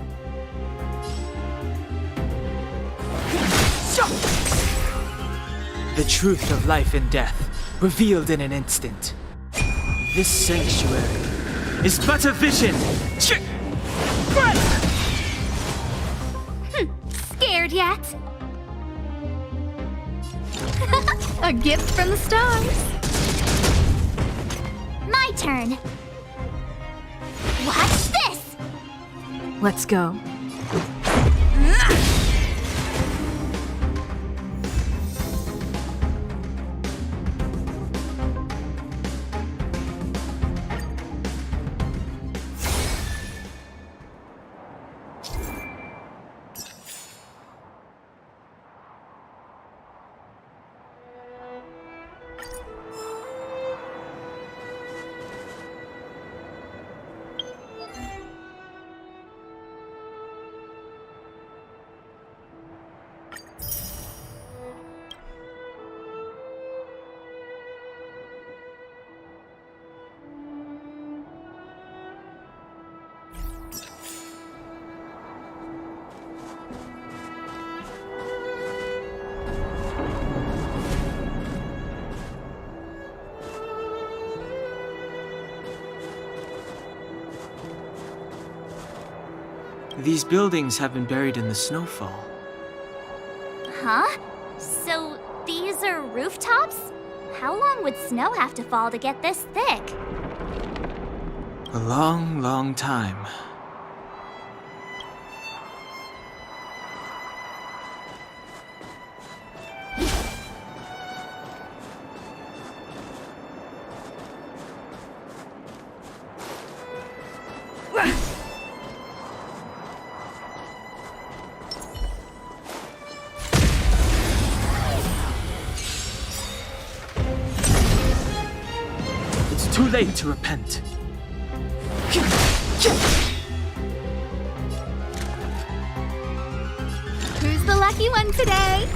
The truth of life and death, revealed in an instant. This sanctuary is but a vision. Scared yet? A gift from the stars. My turn. Watch this! Let's go. These buildings have been buried in the snowfall. Huh? So these are rooftops? How long would snow have to fall to get this thick? A long, long time. Too late to repent. Who's the lucky one today?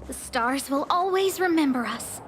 The stars will always remember us.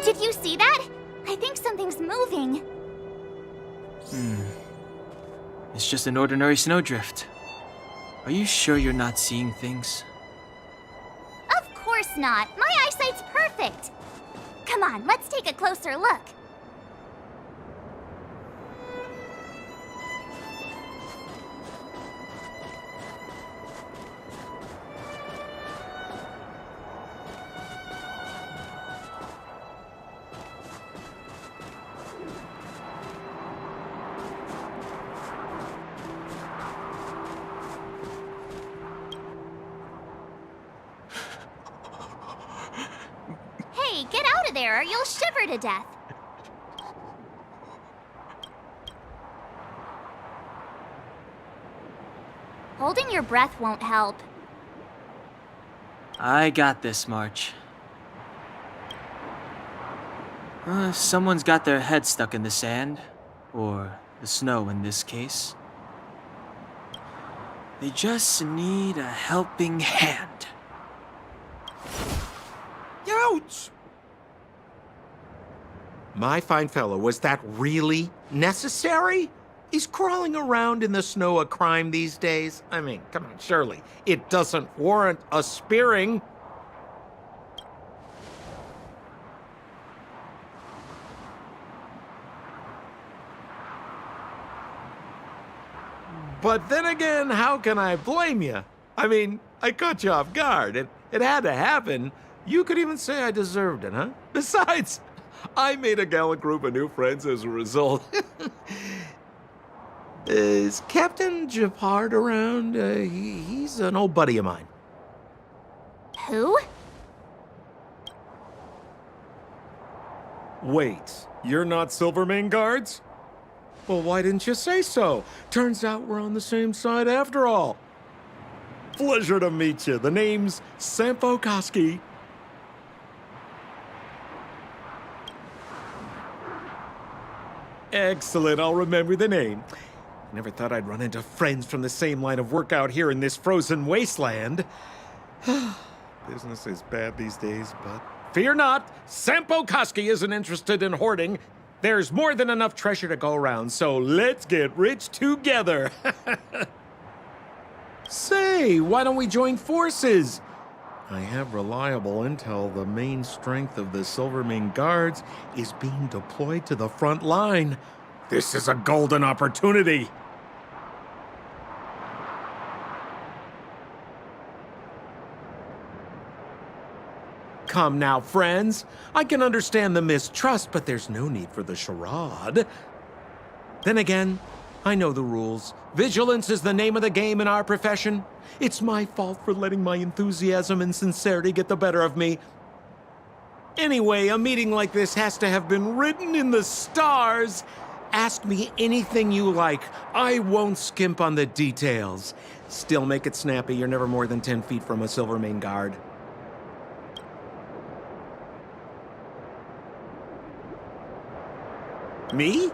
Did you see that? I think something's moving. It's just an ordinary snowdrift. Are you sure you're not seeing things? Of course not. My eyesight's perfect. Come on, let's take a closer look. Hey, get out of there or you'll shiver to death. Holding your breath won't help. I got this, March. If someone's got their head stuck in the sand, or the snow in this case, they just need a helping hand. Ouch! My fine fellow, was that really necessary? Is crawling around in the snow a crime these days? I mean, come on, surely it doesn't warrant a spearing. But then again, how can I blame you? I mean, I caught you off guard. It had to happen. You could even say I deserved it, huh? Besides, I made a gallant group of new friends as a result. Is Captain Japard around? He's an old buddy of mine. Who? Wait, you're not Silvermane Guards? Well, why didn't you say so? Turns out we're on the same side after all. Pleasure to meet you. The name's Sampo Koski. Excellent, I'll remember the name. Never thought I'd run into friends from the same line of work out here in this frozen wasteland. Business is bad these days, but fear not, Sampo Koski isn't interested in hoarding. There's more than enough treasure to go around, so let's get rich together. Say, why don't we join forces? I have reliable intel the main strength of the Silvermane Guards is being deployed to the front line. This is a golden opportunity. Come now, friends. I can understand the mistrust, but there's no need for the charade. Then again, I know the rules. Vigilance is the name of the game in our profession. It's my fault for letting my enthusiasm and sincerity get the better of me. Anyway, a meeting like this has to have been written in the stars. Ask me anything you like. I won't skimp on the details. Still make it snappy. You're never more than 10 feet from a Silvermane Guard. Me?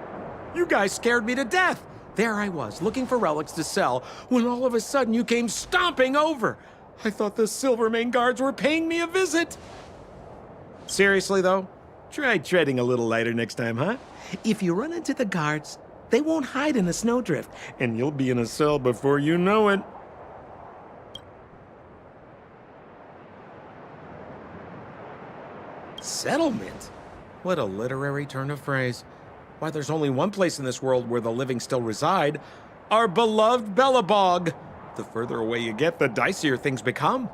You guys scared me to death. There I was, looking for relics to sell, when all of a sudden you came stomping over. I thought the Silvermane Guards were paying me a visit. Seriously, though, try treading a little lighter next time, huh? If you run into the guards, they won't hide in a snowdrift, and you'll be in a cell before you know it. Settlement? What a literary turn of phrase. Why, there's only one place in this world where the living still reside. Our beloved Bellabog. The further away you get, the dicier things become.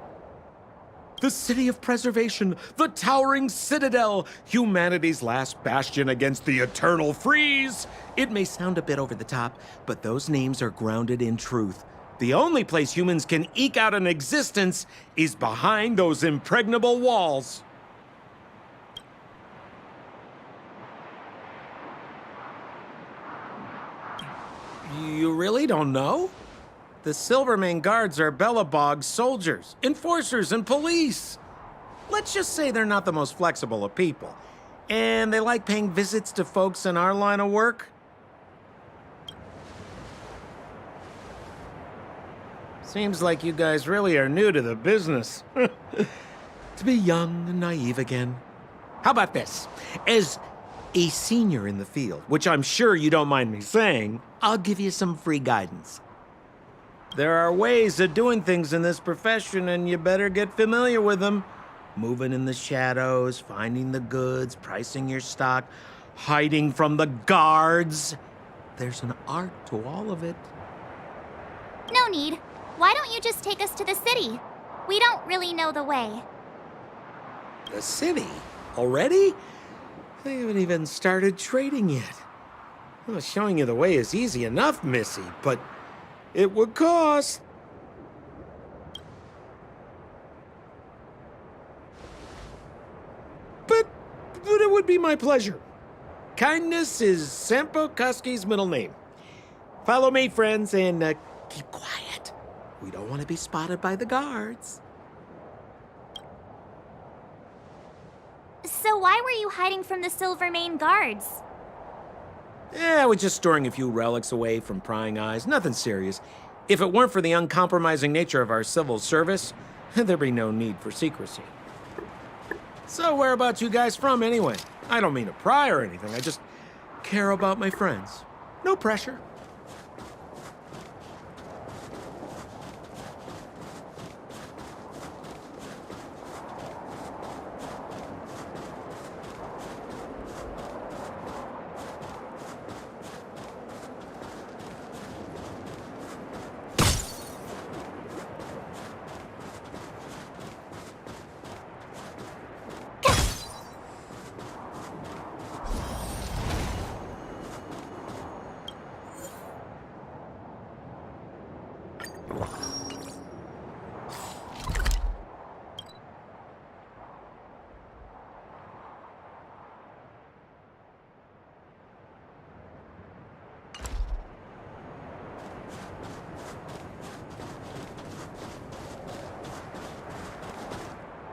The city of preservation, the towering citadel, humanity's last bastion against the eternal freeze. It may sound a bit over the top, but those names are grounded in truth. The only place humans can eke out an existence is behind those impregnable walls. You really don't know? The Silvermane Guards are Bellabog's soldiers, enforcers, and police. Let's just say they're not the most flexible of people. And they like paying visits to folks in our line of work. Seems like you guys really are new to the business. To be young and naive again. How about this? As a senior in the field, which I'm sure you don't mind me saying, I'll give you some free guidance. There are ways of doing things in this profession, and you better get familiar with them. Moving in the shadows, finding the goods, pricing your stock, hiding from the guards. There's an art to all of it. No need. Why don't you just take us to the city? We don't really know the way. The city? Already? They haven't even started trading yet. Well, showing you the way is easy enough, Missy, but it would cost. But it would be my pleasure. Kindness is Sampo Koski's middle name. Follow me, friends, and keep quiet. We don't want to be spotted by the guards. So why were you hiding from the Silvermane Guards? I was just storing a few relics away from prying eyes. Nothing serious. If it weren't for the uncompromising nature of our civil service, there'd be no need for secrecy. So where about you guys from, anyway? I don't mean to pry or anything. I just care about my friends. No pressure.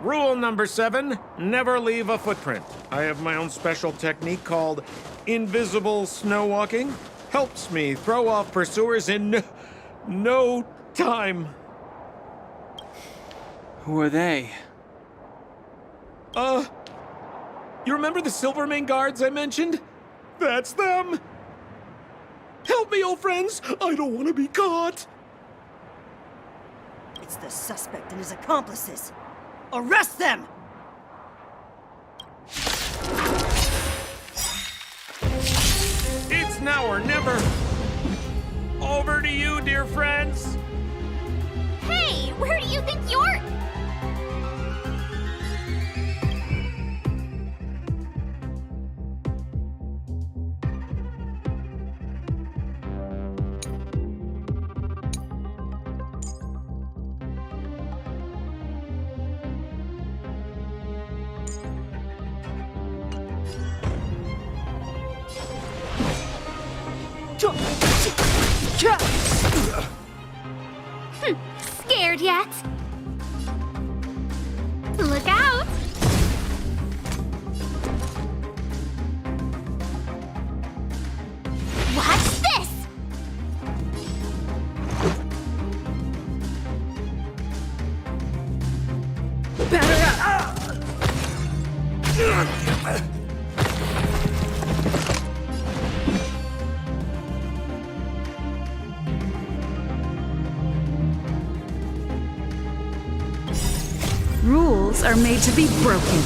Rule number 7, never leave a footprint. I have my own special technique called invisible snow walking. Helps me throw off pursuers in no time. Who are they? You remember the Silvermane guards I mentioned? That's them. Help me, old friends. I don't want to be caught. It's the suspect and his accomplices. Arrest them! It's now or never. Over to you, dear friends. Hey, where do you think you're... Scared yet? Look out! Watch this! Rules are made to be broken.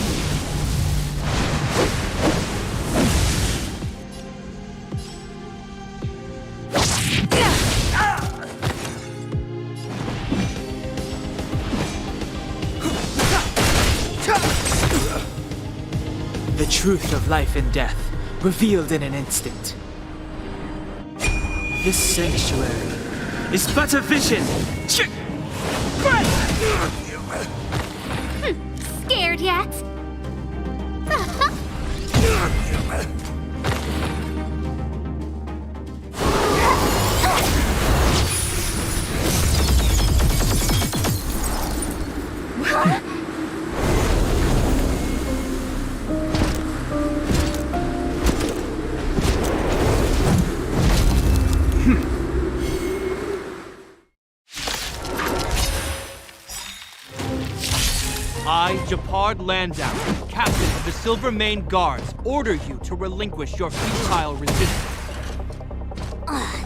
The truth of life and death, revealed in an instant. This sanctuary is but a vision. Scared yet? I, Japard Landau, captain of the Silvermane Guards, order you to relinquish your futile resistance.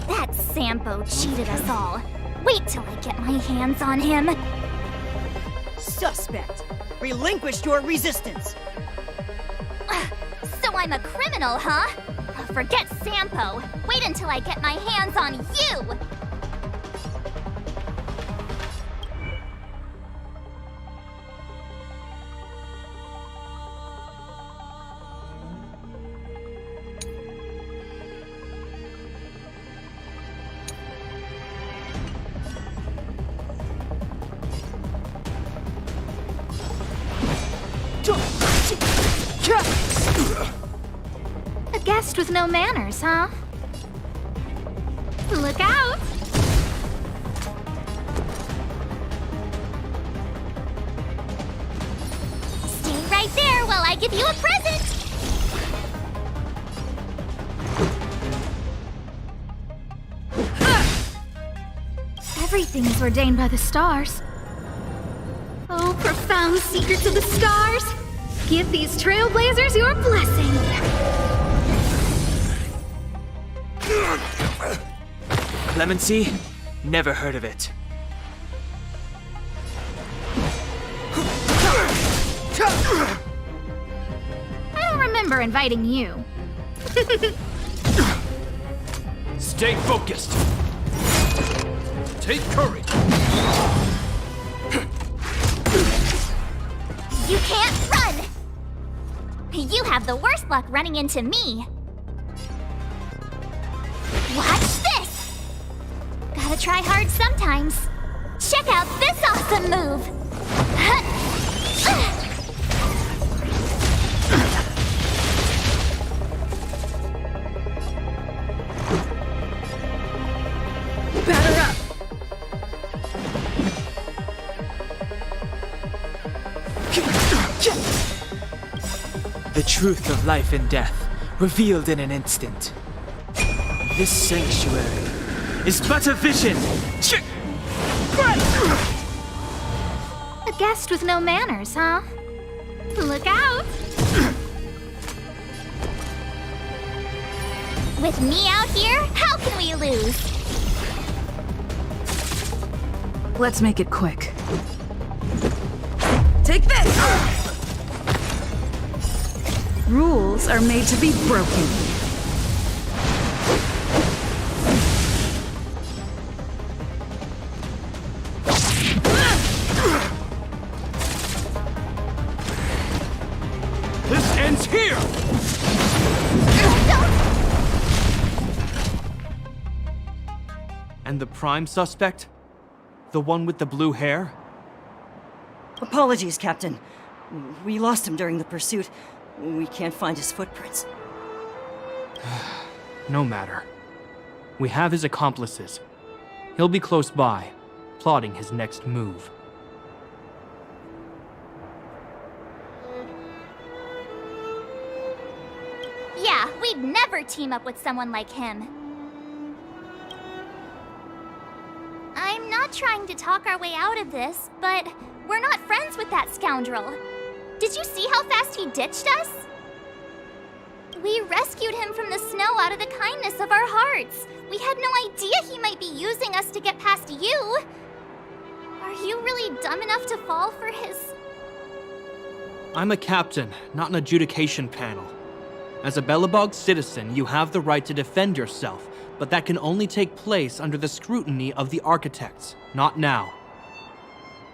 That Sampo cheated us all. Wait till I get my hands on him. Suspect, relinquish your resistance. So I'm a criminal, huh? Forget Sampo. Wait until I get my hands on you! A guest with no manners, huh? Look out! Stay right there while I give you a present! Everything is ordained by the stars. Oh, profound secrets of the stars! Give these trailblazers your blessing. Clemency? Never heard of it. I don't remember inviting you. Stay focused. Take courage. You can't run! You have the worst luck running into me. Watch this! Gotta try hard sometimes. Check out this awesome move! Batter up! The truth of life and death, revealed in an instant. This sanctuary is but a vision! A guest with no manners, huh? Look out! With me out here, how can we lose? Let's make it quick. Take this! Rules are made to be broken. This ends here! And the prime suspect? The one with the blue hair? Apologies, Captain. We lost him during the pursuit. We can't find his footprints. No matter. We have his accomplices. He'll be close by, plotting his next move. Yeah, we'd never team up with someone like him. I'm not trying to talk our way out of this, but we're not friends with that scoundrel. Did you see how fast he ditched us? We rescued him from the snow out of the kindness of our hearts. We had no idea he might be using us to get past you. Are you really dumb enough to fall for his... I'm a captain, not an adjudication panel. As a Belobog citizen, you have the right to defend yourself, but that can only take place under the scrutiny of the architects, not now.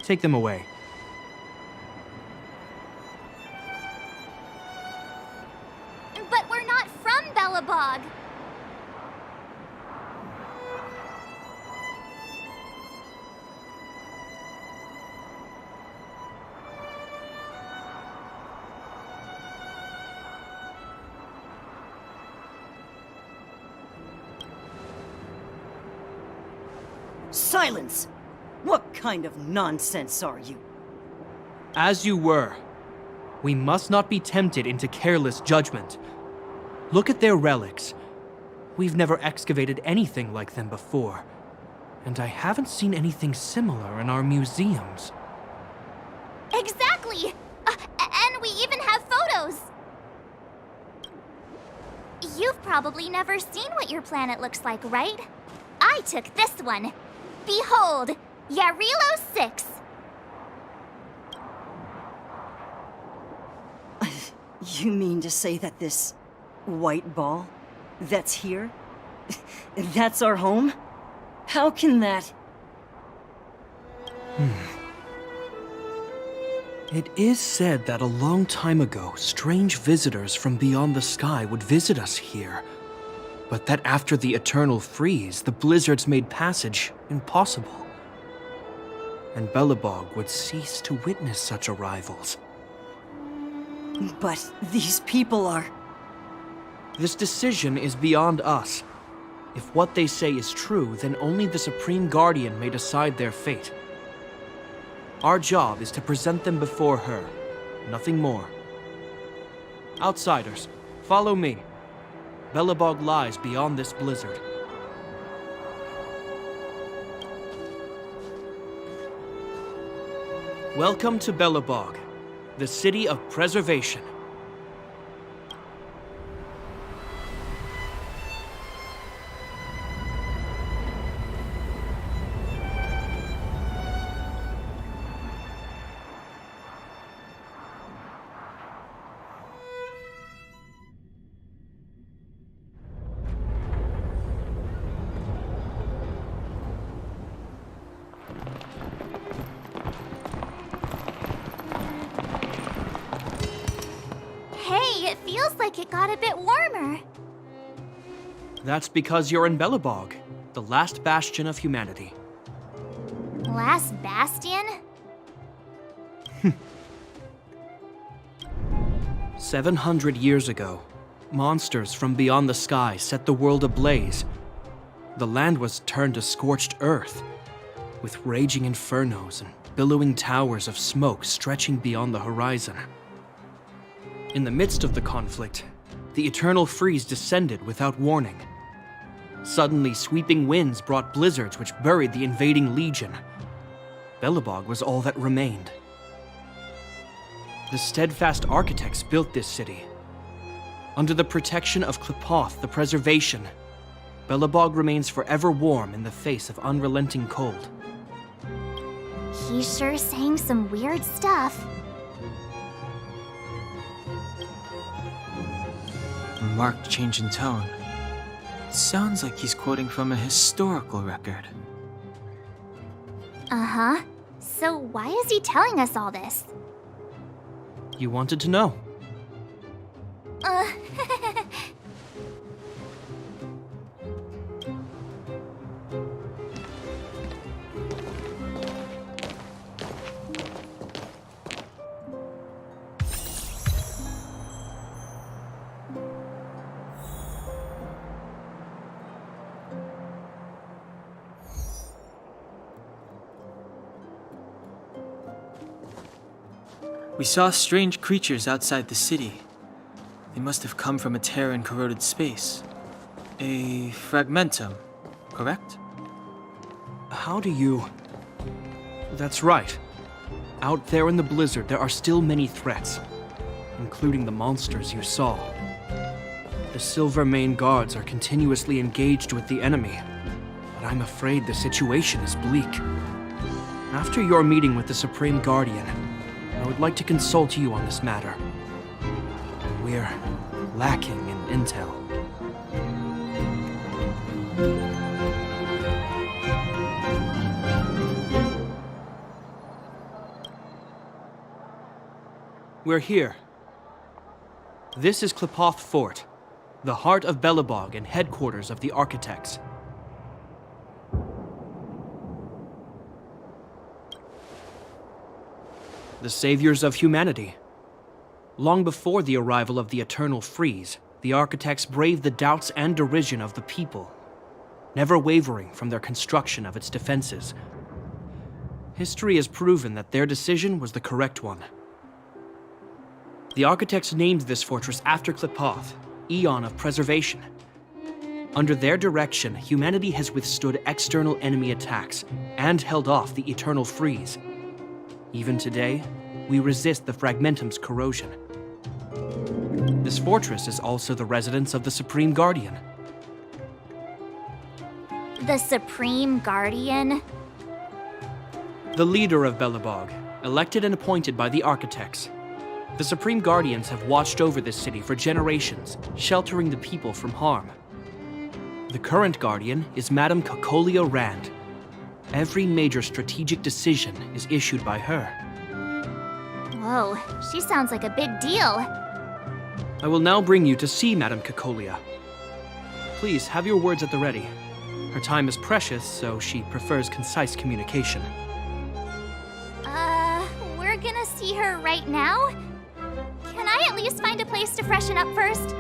Take them away. But we're not from Belobog. Silence! What kind of nonsense are you? As you were. We must not be tempted into careless judgment. Look at their relics. We've never excavated anything like them before. And I haven't seen anything similar in our museums. Exactly! And we even have photos! You've probably never seen what your planet looks like, right? I took this one. Behold, Yarilo 6. You mean to say that this white ball that's here, that's our home? How can that... It is said that a long time ago, strange visitors from beyond the sky would visit us here. But that after the eternal freeze, the blizzards made passage impossible. And Belobog would cease to witness such arrivals. But these people are... This decision is beyond us. If what they say is true, then only the Supreme Guardian may decide their fate. Our job is to present them before her, nothing more. Outsiders, follow me. Belobog lies beyond this blizzard. Welcome to Belobog. the city of preservation. Hey, it feels like it got a bit warmer. That's because you're in Belobog, the last bastion of humanity. Last bastion? 700 years ago, monsters from beyond the sky set the world ablaze. The land was turned to scorched earth, with raging infernos and billowing towers of smoke stretching beyond the horizon. In the midst of the conflict, the eternal freeze descended without warning. Suddenly, sweeping winds brought blizzards which buried the invading legion. Belobog was all that remained. The steadfast architects built this city. Under the protection of Qlipoth, the preservation, Belobog remains forever warm in the face of unrelenting cold. He's sure saying some weird stuff. A marked change in tone. Sounds like he's quoting from a historical record. Uh-huh. So why is he telling us all this? You wanted to know. We saw strange creatures outside the city. They must have come from a tear-and-corroded space. A fragmentum, correct? How do you... That's right. Out there in the blizzard, there are still many threats, including the monsters you saw. The Silvermane guards are continuously engaged with the enemy, but I'm afraid the situation is bleak. After your meeting with the Supreme Guardian, I would like to consult you on this matter. We're lacking in intel. We're here. This is Qlipoth Fort, the heart of Belobog and headquarters of the Architects. The saviors of humanity. Long before the arrival of the Eternal Freeze, the Architects braved the doubts and derision of the people, never wavering from their construction of its defenses. History has proven that their decision was the correct one. The Architects named this fortress after Qlipoth, Eon of Preservation. Under their direction, humanity has withstood external enemy attacks and held off the Eternal Freeze. Even today, we resist the Fragmentum's corrosion. This fortress is also the residence of the Supreme Guardian. The Supreme Guardian? The leader of Belobog, elected and appointed by the Architects. The Supreme Guardians have watched over this city for generations, sheltering the people from harm. The current Guardian is Madame Cacolia Rand. Every major strategic decision is issued by her. Whoa, she sounds like a big deal. I will now bring you to see Madame Cacolia. Please have your words at the ready. Her time is precious, so she prefers concise communication. We're gonna see her right now? Can I at least find a place to freshen up first?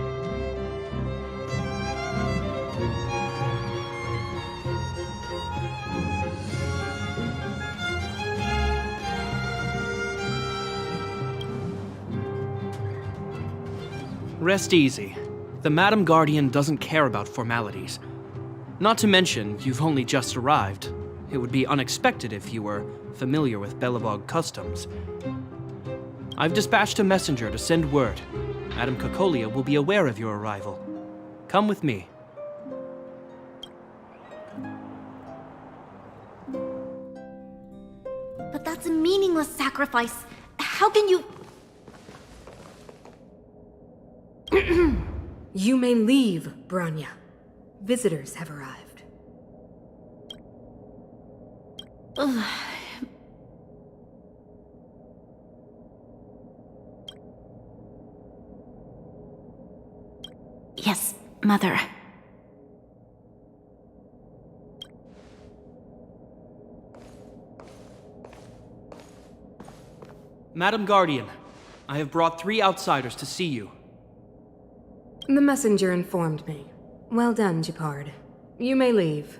Rest easy. The Madam Guardian doesn't care about formalities. Not to mention, you've only just arrived. It would be unexpected if you were familiar with Belobog customs. I've dispatched a messenger to send word. Madame Cocolia will be aware of your arrival. Come with me. But that's a meaningless sacrifice. How can you... You may leave, Branya. Visitors have arrived. Yes, Mother. Madam Guardian, I have brought 3 outsiders to see you. The messenger informed me. Well done, Gepard. You may leave.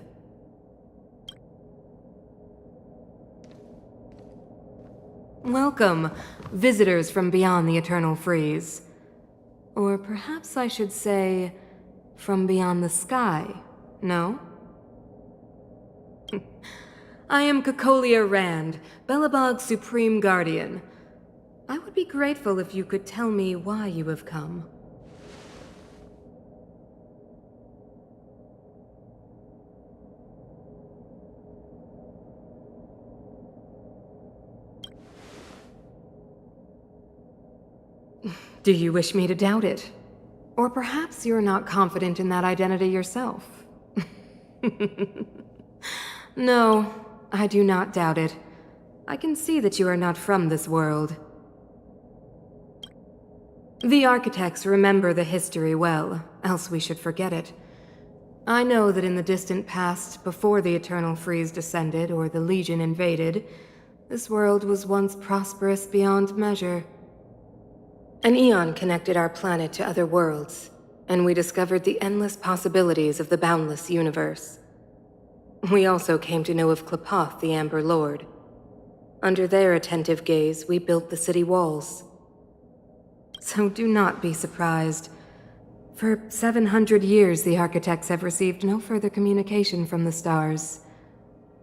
Welcome, visitors from beyond the Eternal Freeze. Or perhaps I should say, from beyond the sky, no? I am Cocolia Rand, Belobog's Supreme Guardian. I would be grateful if you could tell me why you have come. Do you wish me to doubt it? Or perhaps you're not confident in that identity yourself? No, I do not doubt it. I can see that you are not from this world. The architects remember the history well, else we should forget it. I know that in the distant past, before the Eternal Freeze descended or the Legion invaded, this world was once prosperous beyond measure. An eon connected our planet to other worlds, and we discovered the endless possibilities of the boundless universe. We also came to know of Klapoth, the Amber Lord. Under their attentive gaze, we built the city walls. So do not be surprised. For 700 years, the architects have received no further communication from the stars.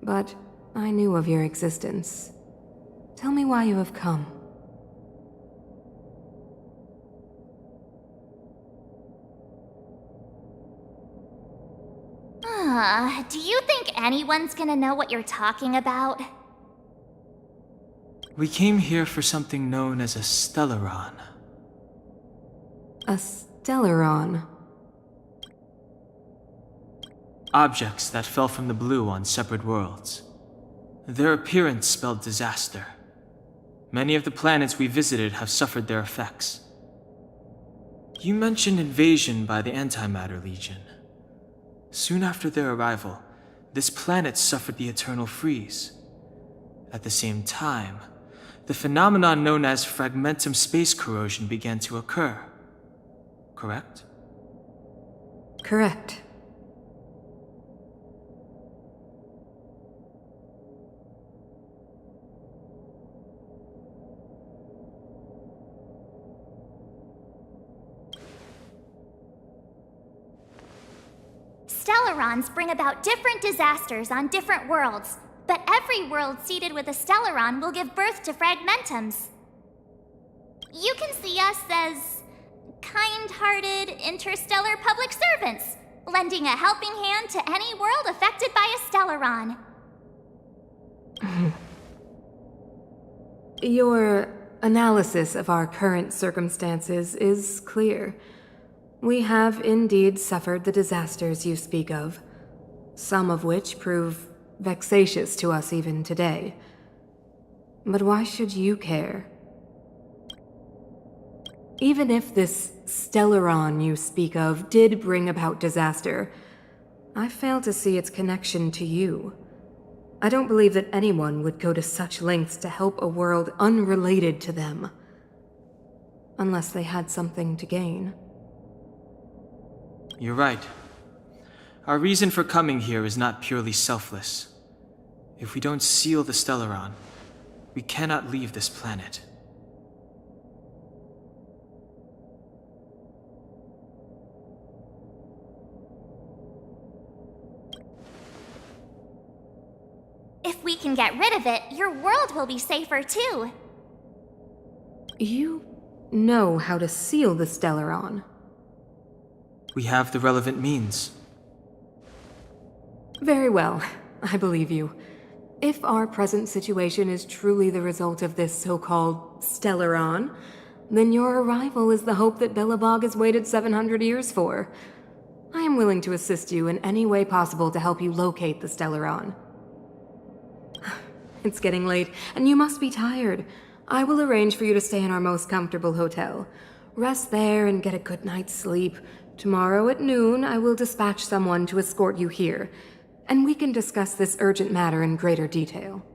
But I knew of your existence. Tell me why you have come. Do you think anyone's gonna know what you're talking about? We came here for something known as a Stellaron. A Stellaron? Objects that fell from the blue on separate worlds. Their appearance spelled disaster. Many of the planets we visited have suffered their effects. You mentioned invasion by the Antimatter Legion. Soon after their arrival, this planet suffered the Eternal Freeze. At the same time, the phenomenon known as fragmentum space corrosion began to occur. Correct? Correct. Stellarons bring about different disasters on different worlds, but every world seeded with a Stellaron will give birth to fragmentums. You can see us as kind-hearted interstellar public servants, lending a helping hand to any world affected by a Stellaron. Your analysis of our current circumstances is clear. We have indeed suffered the disasters you speak of, some of which prove vexatious to us even today. But why should you care? Even if this Stellaron you speak of did bring about disaster, I fail to see its connection to you. I don't believe that anyone would go to such lengths to help a world unrelated to them. Unless they had something to gain. You're right. Our reason for coming here is not purely selfless. If we don't seal the Stellaron, we cannot leave this planet. If we can get rid of it, your world will be safer too. You know how to seal the Stellaron. We have the relevant means. Very well, I believe you. If our present situation is truly the result of this so-called Stellaron, then your arrival is the hope that Belobog has waited 700 years for. I am willing to assist you in any way possible to help you locate the Stellaron. It's getting late, and you must be tired. I will arrange for you to stay in our most comfortable hotel. Rest there and get a good night's sleep. Tomorrow at noon, I will dispatch someone to escort you here, and we can discuss this urgent matter in greater detail.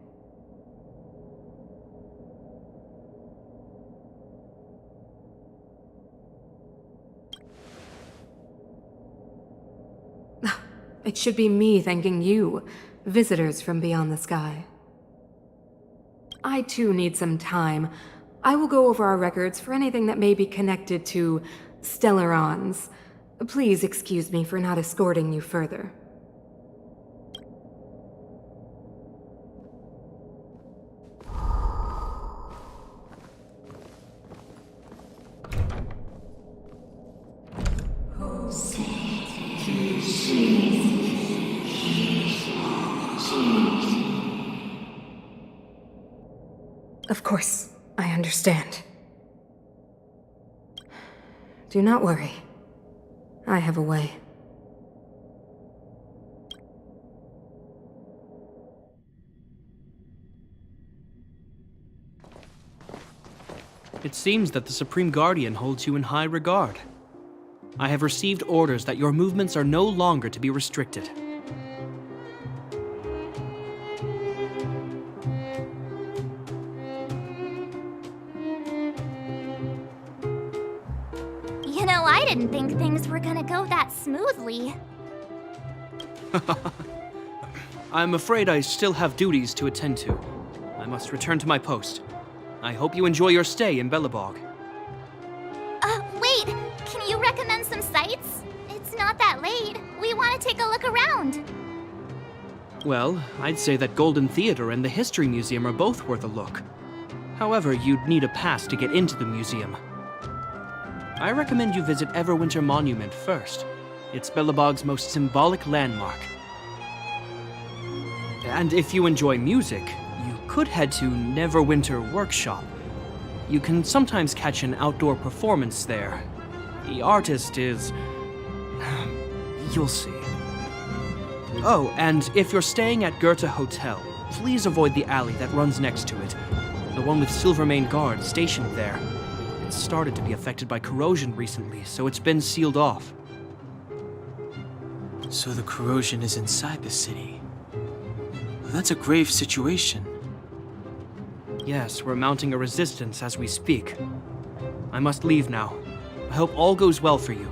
It should be me thanking you, visitors from beyond the sky. I too need some time. I will go over our records for anything that may be connected to Stellarons. Please excuse me for not escorting you further. Of course, I understand. Do not worry. I have a way. It seems that the Supreme Guardian holds you in high regard. I have received orders that your movements are no longer to be restricted. You know, I didn't think things were gonna go that smoothly. I'm afraid I still have duties to attend to. I must return to my post. I hope you enjoy your stay in Belobog. Wait! Can you recommend some sites? It's not that late. We want to take a look around. Well, I'd say that Golden Theater and the History Museum are both worth a look. However, you'd need a pass to get into the museum. I recommend you visit Everwinter Monument first. It's Belobog's most symbolic landmark. And if you enjoy music, you could head to Neverwinter Workshop. You can sometimes catch an outdoor performance there. The artist is... you'll see. Oh, and if you're staying at Goethe Hotel, please avoid the alley that runs next to it. The one with Silvermane guards stationed there. It's started to be affected by corrosion recently, so it's been sealed off. So the corrosion is inside the city. That's a grave situation. Yes, we're mounting a resistance as we speak. I must leave now. I hope all goes well for you.